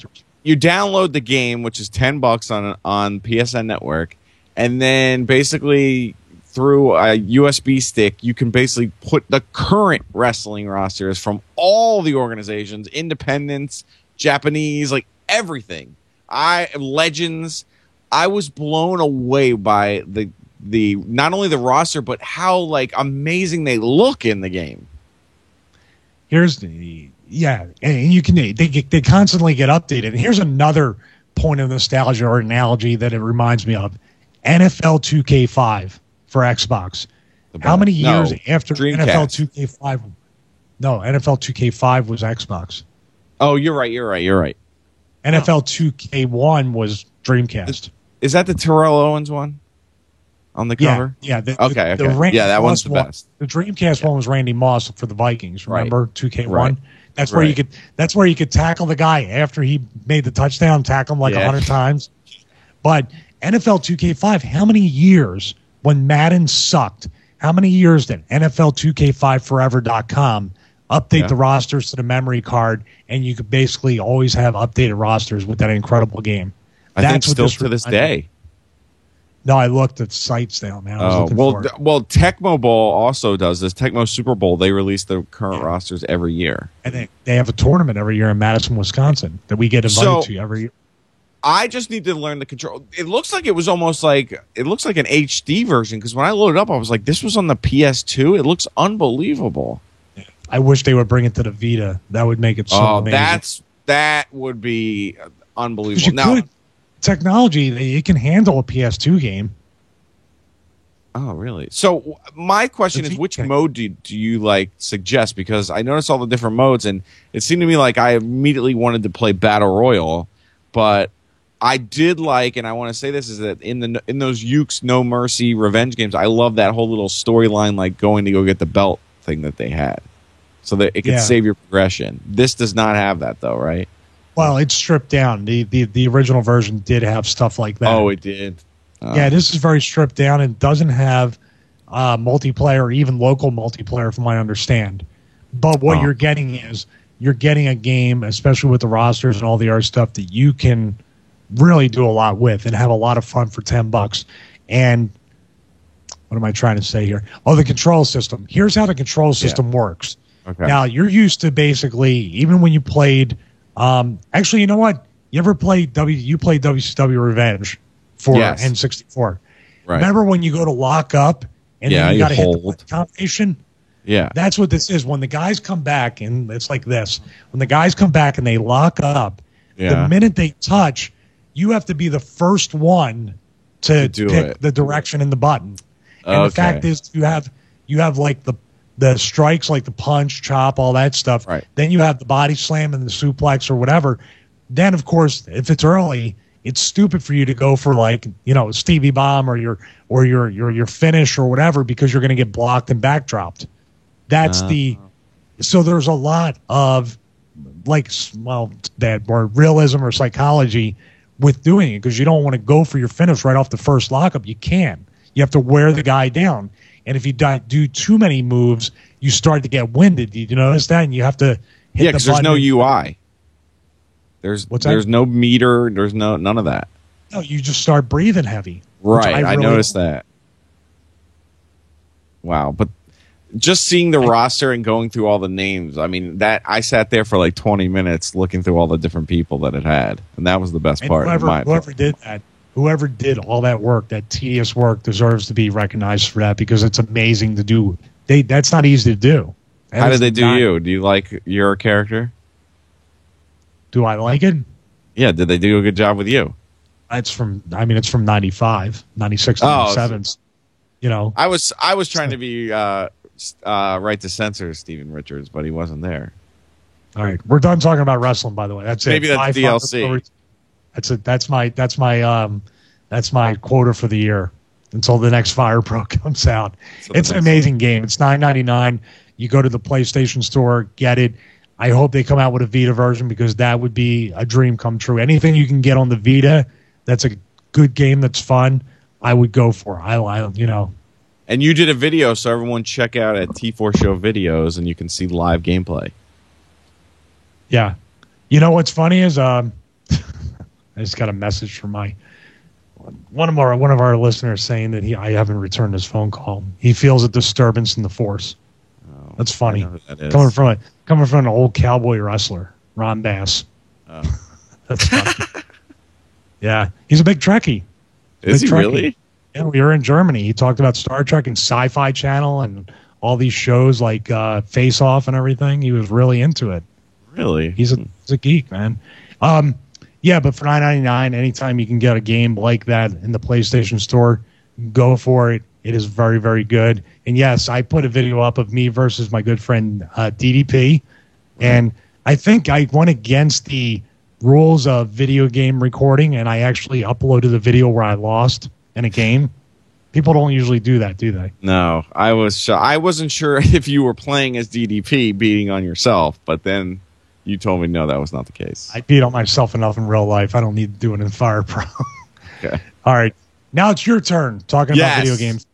you download the game, which is $10 on PSN Network, and then basically through a USB stick, you can basically put the current wrestling rosters from all the organizations, independents, Japanese, like everything. Legends. I was blown away by the not only the roster, but how like amazing they look in the game. Here's and you can they constantly get updated. And here's another point of nostalgia or analogy that it reminds me of: NFL 2K5 for Xbox. How many years after Dreamcast. NFL 2K5? No, NFL 2K5 was Xbox. Oh, you're right. NFL 2K1 was Dreamcast. Is that the Terrell Owens one on the cover? Yeah. Okay. That one's the best. The Dreamcast one was Randy Moss for the Vikings. Remember 2K1? Right. That's where you could. That's where you could tackle the guy after he made the touchdown. Tackle him like 100 times. But NFL 2K5, how many years when Madden sucked? How many years did NFL 2K5Forever.com update the rosters to the memory card, and you could basically always have updated rosters with that incredible game? I think still to this day. No, I looked at sites now, man. Well, Tecmo Bowl also does this. Tecmo Super Bowl, they release the current rosters every year. And they have a tournament every year in Madison, Wisconsin that we get invited to every year. I just need to learn the control. It looks like it was almost like an HD version, because when I loaded up, I was like, this was on the PS2? It looks unbelievable. I wish they would bring it to the Vita. That would make it so amazing. That would be unbelievable. Now, technology, it can handle a PS2 game. Oh, really? So my question is, which mode do you like suggest? Because I noticed all the different modes, and it seemed to me like I immediately wanted to play Battle Royal, but I did like, and I want to say this, is that in those Ukes No Mercy revenge games, I love that whole little storyline, like going to go get the belt thing that they had, so that it could save your progression. This does not have that, though, right? Well, it's stripped down. The original version did have stuff like that. Oh, it did. Yeah, this is very stripped down and doesn't have multiplayer or even local multiplayer, from what I understand. But what you're getting is a game, especially with the rosters and all the other stuff, that you can really do a lot with and have a lot of fun for $10. And what am I trying to say here? Oh, the control system. Here's how the control system works. Okay. Now, you're used to basically, even when you played, actually, you know what? You ever played WCW Revenge for N64? Right. Remember when you go to lock up and then you got to hit the combination? Yeah. That's what this is. When the guys come back, and it's like this. When the guys come back and they lock up, the minute they touch, you have to be the first one to pick the direction in the button. And the fact is, you have like the strikes, like the punch, chop, all that stuff. Right. Then you have the body slam and the suplex or whatever. Then, of course, if it's early, it's stupid for you to go for Stevie Bomb or your finish or whatever, because you're going to get blocked and backdropped. That's so there's a lot of that more realism or psychology with doing it, because you don't want to go for your finish right off the first lockup. You can. You have to wear the guy down. And if you do too many moves, you start to get winded. Did you notice that? And you have to hit because there's no UI. There's no meter. There's none of that. No, you just start breathing heavy. Right, I noticed that. Wow, but just seeing the roster and going through all the names, I mean, that I sat there for like 20 minutes looking through all the different people that it had, and that was the best part. Whoever did that, whoever did all that work, that tedious work, deserves to be recognized for that, because it's amazing to do. That's not easy to do. How did they do you? Do you like your character? Do I like it? Yeah, did they do a good job with you? It's from 95, 96, 97. I was trying to be right to censor Steven Richards, but he wasn't there. All right, we're done talking about wrestling. By the way, that's maybe it. That's DLC. That's it. That's my quota for the year until the next Fire Pro comes out. It's an amazing game. It's $9.99. You go to the PlayStation Store, get it. I hope they come out with a Vita version because that would be a dream come true. Anything you can get on the Vita that's a good game that's fun, I would go for. And you did a video, so everyone check out at T4 Show Videos, and you can see live gameplay. Yeah. You know what's funny is I just got a message from one of our listeners saying that I haven't returned his phone call. He feels a disturbance in the force. Oh, that's funny. Coming from an old cowboy wrestler, Ron Bass. Oh. That's funny. Yeah, he's a big Trekkie. Is he really? Yeah, we were in Germany. He talked about Star Trek and Sci-Fi Channel and all these shows like Face Off and everything. He was really into it. Really? He's a geek, man. Yeah, but for $9.99, anytime you can get a game like that in the PlayStation Store, go for it. It is very, very good. And yes, I put a video up of me versus my good friend DDP, and I think I went against the rules of video game recording, and I actually uploaded a video where I lost in a game. People don't usually do that, do they? No, I wasn't sure if you were playing as DDP, beating on yourself, but then you told me no, that was not the case. I beat on myself enough in real life. I don't need to do it in Fire Pro. Okay. All right. Now it's your turn talking about video games.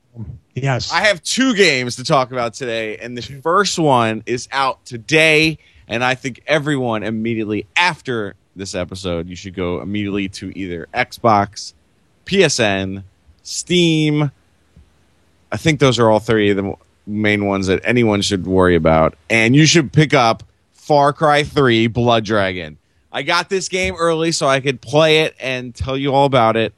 Yes. I have 2 games to talk about today, and the first one is out today, and I think everyone immediately after this episode, you should go immediately to either Xbox, PSN, Steam. I think those are all 3 of the main ones that anyone should worry about, and you should pick up Far Cry 3 Blood Dragon. I got this game early so I could play it and tell you all about it.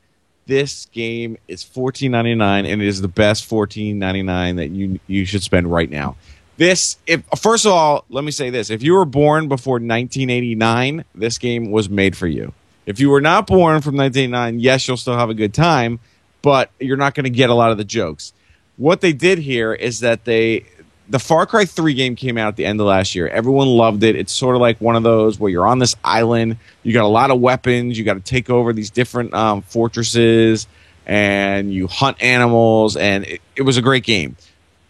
This game is $14.99, and it is the best $14.99 that you should spend right now. First of all, let me say this. If you were born before 1989, this game was made for you. If you were not born from 1989, yes, you'll still have a good time, but you're not going to get a lot of the jokes. What they did here is that the Far Cry 3 game came out at the end of last year. Everyone loved it. It's sort of like one of those where you're on this island. You got a lot of weapons. You got to take over these different fortresses, and you hunt animals, and it was a great game.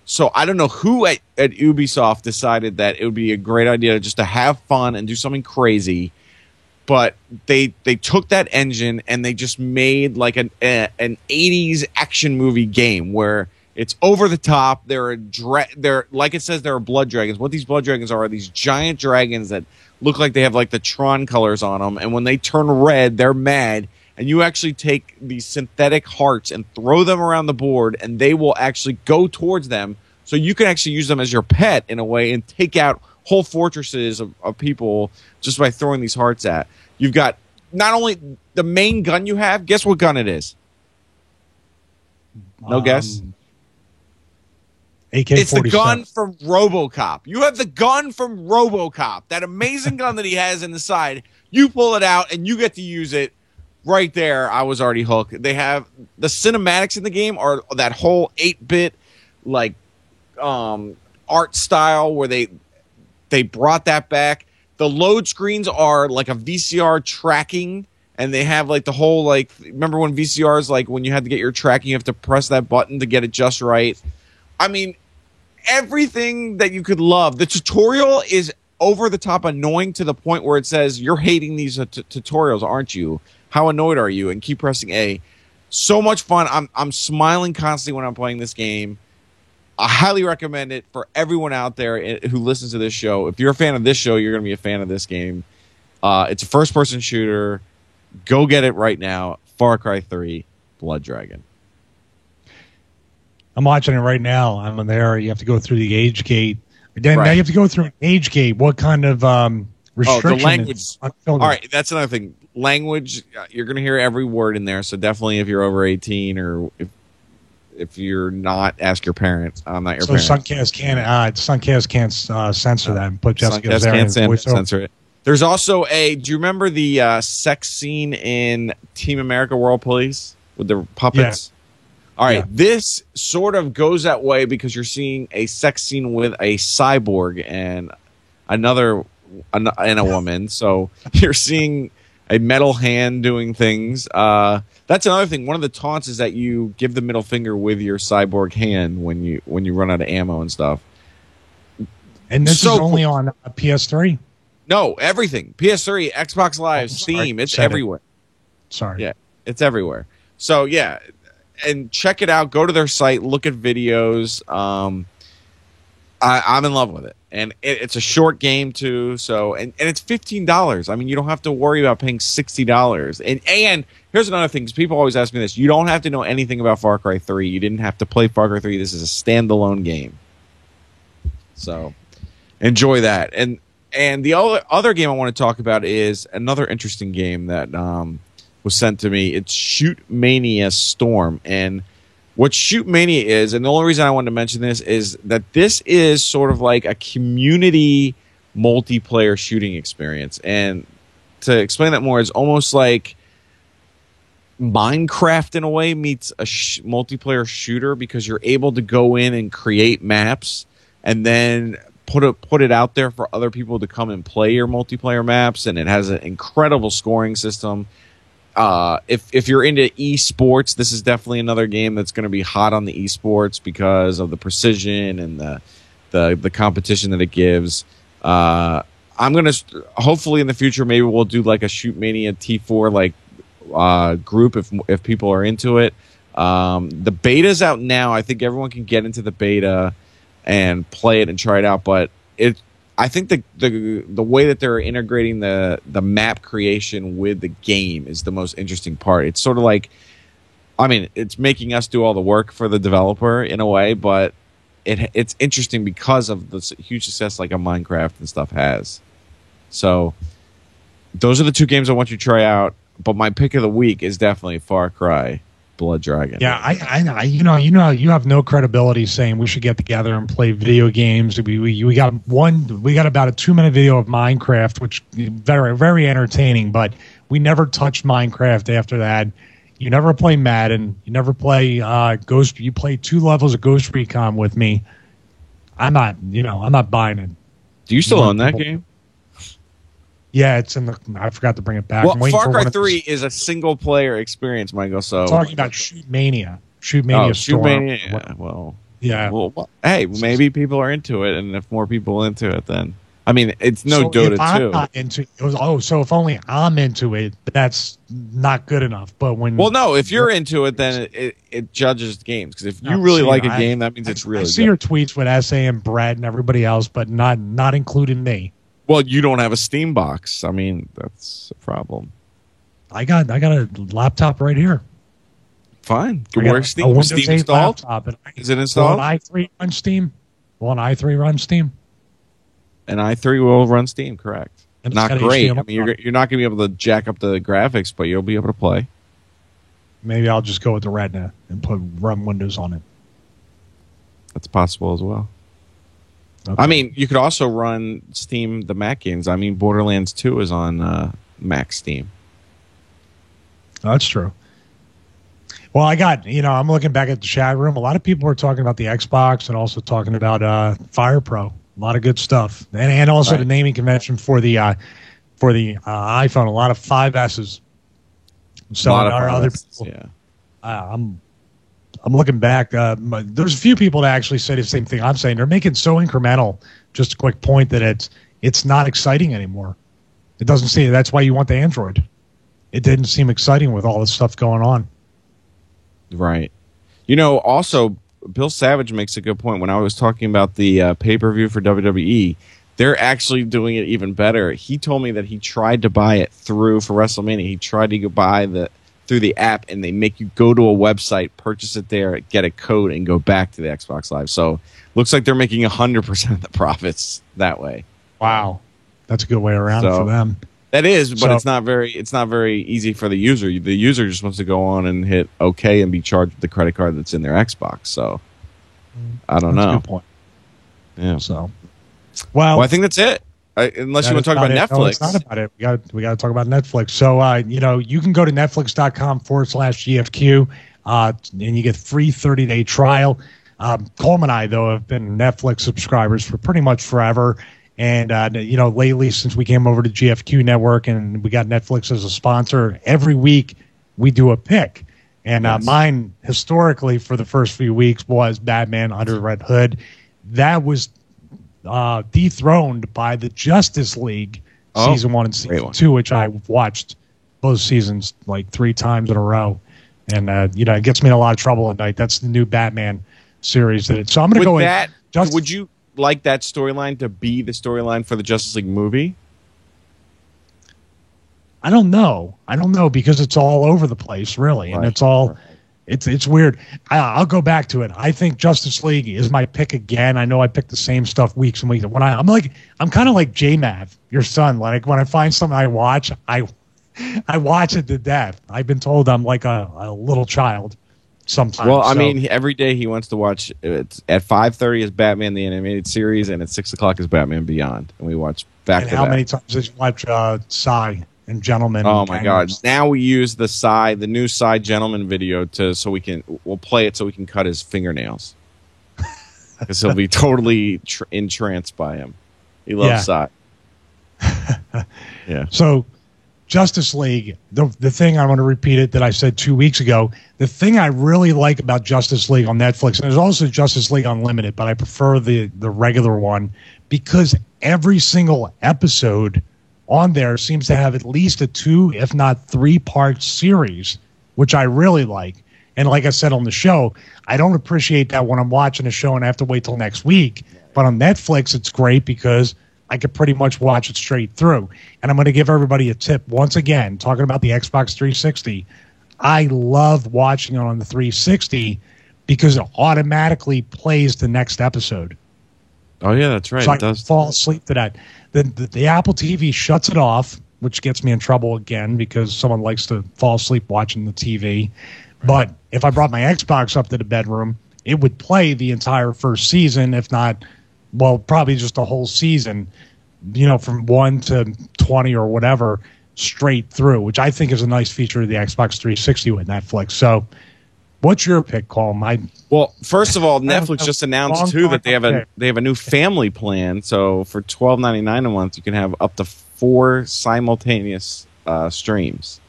So I don't know who at Ubisoft decided that it would be a great idea just to have fun and do something crazy, but they took that engine and they just made like an 80s action movie game where it's over the top. They're like it says, there are blood dragons. What these blood dragons are these giant dragons that look like they have like the Tron colors on them, and when they turn red, they're mad. And you actually take these synthetic hearts and throw them around the board, and they will actually go towards them. So you can actually use them as your pet in a way and take out whole fortresses of people just by throwing these hearts at. You've got not only the main gun you have, guess what gun it is? No guess? AK-47. It's the gun from RoboCop. You have the gun from RoboCop, that amazing gun that he has in the side. You pull it out, and you get to use it. Right there, I was already hooked. They have the cinematics in the game are that whole 8-bit like art style where they brought that back. The load screens are like a VCR tracking, and they have like the whole like, remember when VCRs, like when you had to get your tracking, you have to press that button to get it just right. I mean, everything that you could love. The tutorial is over the top annoying to the point where it says you're hating these tutorials, aren't you? How annoyed are you? And keep pressing A. So much fun. I'm smiling constantly when I'm playing this game. I highly recommend it for everyone out there who listens to this show. If you're a fan of this show, you're going to be a fan of this game. It's a first-person shooter. Go get it right now. Far Cry 3 Blood Dragon. I'm watching it right now. I'm in there. You have to go through the age gate. Then now you have to go through an age gate. What kind of restriction? The language. All right, that's another thing. Language, you're going to hear every word in there, so definitely if you're over 18 or if you're not, ask your parents. I'm not your parent. So Suncast can't censor that and put Jessica Suncast there can't censor it. There's also do you remember the sex scene in Team America World Police with the puppets? All right, this sort of goes that way because you're seeing a sex scene with a cyborg and a woman. So you're seeing a metal hand doing things. That's another thing. One of the taunts is that you give the middle finger with your cyborg hand when you run out of ammo and stuff. And this is only on PS3? No, everything. PS3, Xbox Live, Steam. It's everywhere. Sorry. Yeah, it's everywhere. So, yeah. And check it out. Go to their site. Look at videos. I'm in love with it, and it's a short game too. So, and it's $15. I mean, you don't have to worry about paying $60. And here's another thing: because people always ask me this, you don't have to know anything about Far Cry 3. You didn't have to play Far Cry 3. This is a standalone game. So, enjoy that. And the other game I want to talk about is another interesting game that was sent to me. It's Shoot Mania Storm. And what Shoot Mania is, and the only reason I wanted to mention this is that this is sort of like a community multiplayer shooting experience. And to explain that more, it's almost like Minecraft in a way meets a multiplayer shooter, because you're able to go in and create maps and then put it out there for other people to come and play your multiplayer maps. And it has an incredible scoring system. If you're into esports, this is definitely another game that's going to be hot on the esports because of the precision and the competition that it gives. I'm going to hopefully in the future maybe we'll do like a Shoot Mania T4 like group if people are into it. The beta's out now. I think everyone can get into the beta and play it and try it out, but I think the way that they're integrating the map creation with the game is the most interesting part. It's sort of like, I mean, it's making us do all the work for the developer in a way, but it's interesting because of the huge success like a Minecraft and stuff has. So those are the two games I want you to try out, but my pick of the week is definitely Far Cry Blood Dragon. Yeah, I you have no credibility saying we should get together and play video games. We got about a 2-minute video of Minecraft, which very very entertaining, but we never touched Minecraft after that. You never play Madden. You never play Ghost. You play 2 levels of Ghost Recon with me. I'm not buying it. Do you still own that game? Yeah, it's in the. I forgot to bring it back. Well, Far Cry 3 is a single-player experience, Michael. So I'm talking about Shoot Mania. Shoot Mania. Shoot Mania. Yeah, well, yeah. Well, hey, maybe people are into it, and if more people into it, then I mean, it's no Dota 2. If I'm not into it, so if only I'm into it, that's not good enough. But if you're into it, then it judges games, because if you really like a game, that means it's really. I see your tweets with SA and Brad and everybody else, but not including me. Well, you don't have a Steam box. I mean, that's a problem. I got a laptop right here. Fine. Where's Steam? Steam installed? Is it installed? Will an i3 run Steam? Will an i3 run Steam? An i3 will run Steam, correct. Not great. I mean, you're not going to be able to jack up the graphics, but you'll be able to play. Maybe I'll just go with the Retina and run Windows on it. That's possible as well. Okay. I mean, you could also run Steam, the Mac games. I mean, Borderlands 2 is on Mac Steam. That's true. Well, I'm looking back at the chat room. A lot of people are talking about the Xbox and also talking about Fire Pro. A lot of good stuff. And also the naming convention for the iPhone. A lot of 5S's. So our other people, yeah. I'm looking back. There's a few people that actually say the same thing I'm saying. They're making so incremental. Just a quick point that it's not exciting anymore. It doesn't seem. That's why you want the Android. It didn't seem exciting with all this stuff going on. Right. Also, Bill Savage makes a good point. When I was talking about the pay-per-view for WWE, they're actually doing it even better. He told me that he tried to buy it for WrestleMania. He tried to buy through the app, and they make you go to a website, purchase it there, get a code, and go back to the Xbox Live. So looks like they're making 100% of the profits that way. Wow, that's a good way around it for them. That is, but it's not very easy for the user. The user just wants to go on and hit OK and be charged with the credit card that's in their Xbox. So I don't know. That's a good point. Yeah. So well, I think that's it. Unless you want to talk about Netflix. No, it's not about it. We got to talk about Netflix. So, you can go to netflix.com/GFQ. and you get free 30-day trial. Colm and I, though, have been Netflix subscribers for pretty much forever. And, lately, since we came over to GFQ Network and we got Netflix as a sponsor, every week we do a pick. And mine, historically, for the first few weeks, was Batman Under Red Hood. That was dethroned by the Justice League season 1 and season 2, which I watched both seasons like 3 times in a row. And, it gets me in a lot of trouble at night. That's the new Batman series. So I'm going to go with would you like that storyline to be the storyline for the Justice League movie? I don't know because it's all over the place, really, and it's all it's weird. I'll go back to it. I think Justice League is my pick again. I know I pick the same stuff weeks and weeks. When I'm kind of like JMav, your son. Like when I find something I watch, I watch it to death. I've been told I'm like a little child sometimes. Well, I mean, every day he wants to watch. It's at 5:30 is Batman the Animated Series, and at 6 o'clock is Batman Beyond, and we watch back to back. How many times did you watch Psy and Gentleman? Oh my God! Now we use the new Psy Gentleman video we'll play it so we can cut his fingernails because he'll be totally entranced by him. He loves Psy. Yeah. So, Justice League, the thing, I want to repeat it that I said 2 weeks ago, the thing I really like about Justice League on Netflix, and there's also Justice League Unlimited, but I prefer the regular one because every single episode on there seems to have at least a 2, if not 3-part series, which I really like. And like I said on the show, I don't appreciate that when I'm watching a show and I have to wait till next week. But on Netflix, it's great because I could pretty much watch it straight through. And I'm going to give everybody a tip. Once again, talking about the Xbox 360, I love watching it on the 360 because it automatically plays the next episode. Oh, yeah, that's right. So I can fall asleep to that. The Apple TV shuts it off, which gets me in trouble again because someone likes to fall asleep watching the TV. But if I brought my Xbox up to the bedroom, it would play the entire first season, if not, well, probably just the whole season, from 1 to 20 or whatever, straight through, which I think is a nice feature of the Xbox 360 with Netflix. So what's your pick, Colm? Well, first of all, Netflix just announced too that they have a new family plan. So for $12.99 a month, you can have up to 4 simultaneous streams.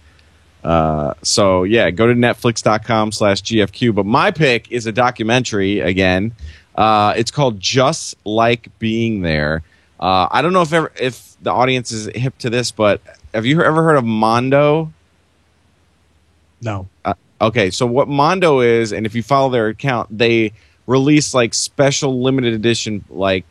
So yeah, go to netflix.com/GFQ. But my pick is a documentary again. It's called Just Like Being There. I don't know if the audience is hip to this, but have you ever heard of Mondo? No. Okay, so what Mondo is, and if you follow their account, they release like special limited edition like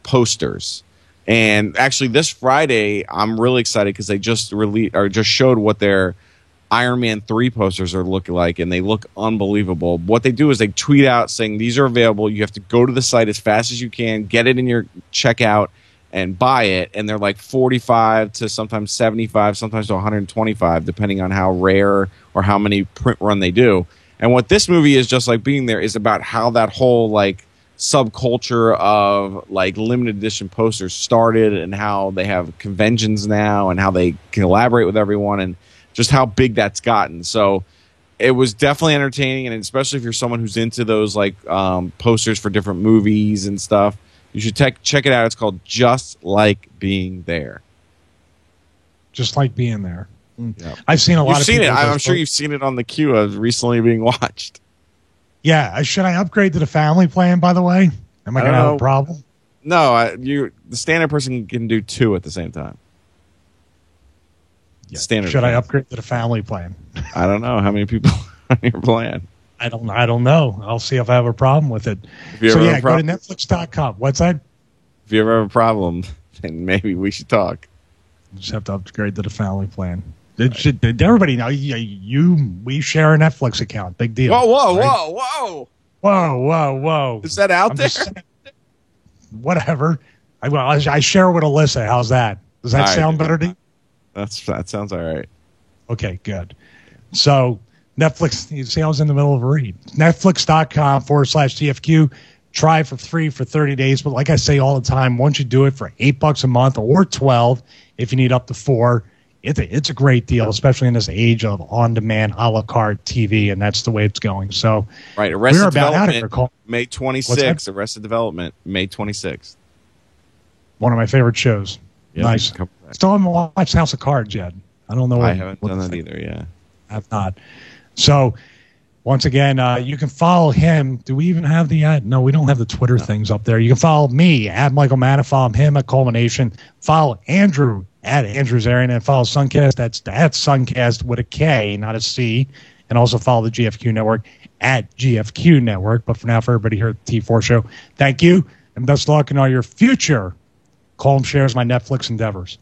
posters. And actually, this Friday, I'm really excited because they just showed what their Iron Man 3 posters are looking like, and they look unbelievable. What they do is they tweet out saying these are available. You have to go to the site as fast as you can, get it in your checkout, and buy it. And they're like 45 to sometimes 75, sometimes to 125, depending on how rare or how many print run they do. And what this movie is Just Like Being There is about how that whole like subculture of like limited edition posters started, and how they have conventions now, and how they collaborate with everyone, and just how big that's gotten. So it was definitely entertaining, and especially if you're someone who's into those like posters for different movies and stuff, you should check it out. It's called Just Like Being There. Just Like Being There. Yep. I've seen a lot of people. You've seen it. I'm sure you've seen it on the queue of recently being watched. Yeah. Should I upgrade to the family plan, by the way? Am I going to have a problem? No, the standard person can do 2 at the same time. Yeah. Standard. Should I upgrade to the family plan? I don't know how many people on your plan. I don't know. I'll see if I have a problem with it. So yeah, go to netflix.com. What's that? If you ever have a problem, then maybe we should talk. Just have to upgrade to the family plan. Did everybody know we share a Netflix account? Big deal. Whoa. Is that out there? Whatever. I share with Alyssa. How's that? Does that sound better to you? That sounds all right. Okay, good. So Netflix, you see I was in the middle of a read. Netflix.com/TFQ. Try for free for 30 days. But like I say all the time, once you do it for $8 a month or 12, if you need up to 4, it's a great deal, especially in this age of on-demand a la carte TV, and that's the way it's going. So, right, Arrested Development, May 26th. Arrested Development, May 26th. One of my favorite shows. Yep. Nice. Still haven't watched House of Cards yet. I don't know. I haven't done that either. Yeah, I have not. So, once again, you can follow him. Do we even have the no, we don't have the Twitter things up there. You can follow me at Michael Manna, follow him at Culmination, follow Andrew at Andrew's Aaron, and follow Suncast. That's Suncast with a K, not a C. And also follow the GFQ Network at GFQ Network. But for now, for everybody here at the T4 Show, thank you and best of luck in all your future Colm Shares My Netflix endeavors.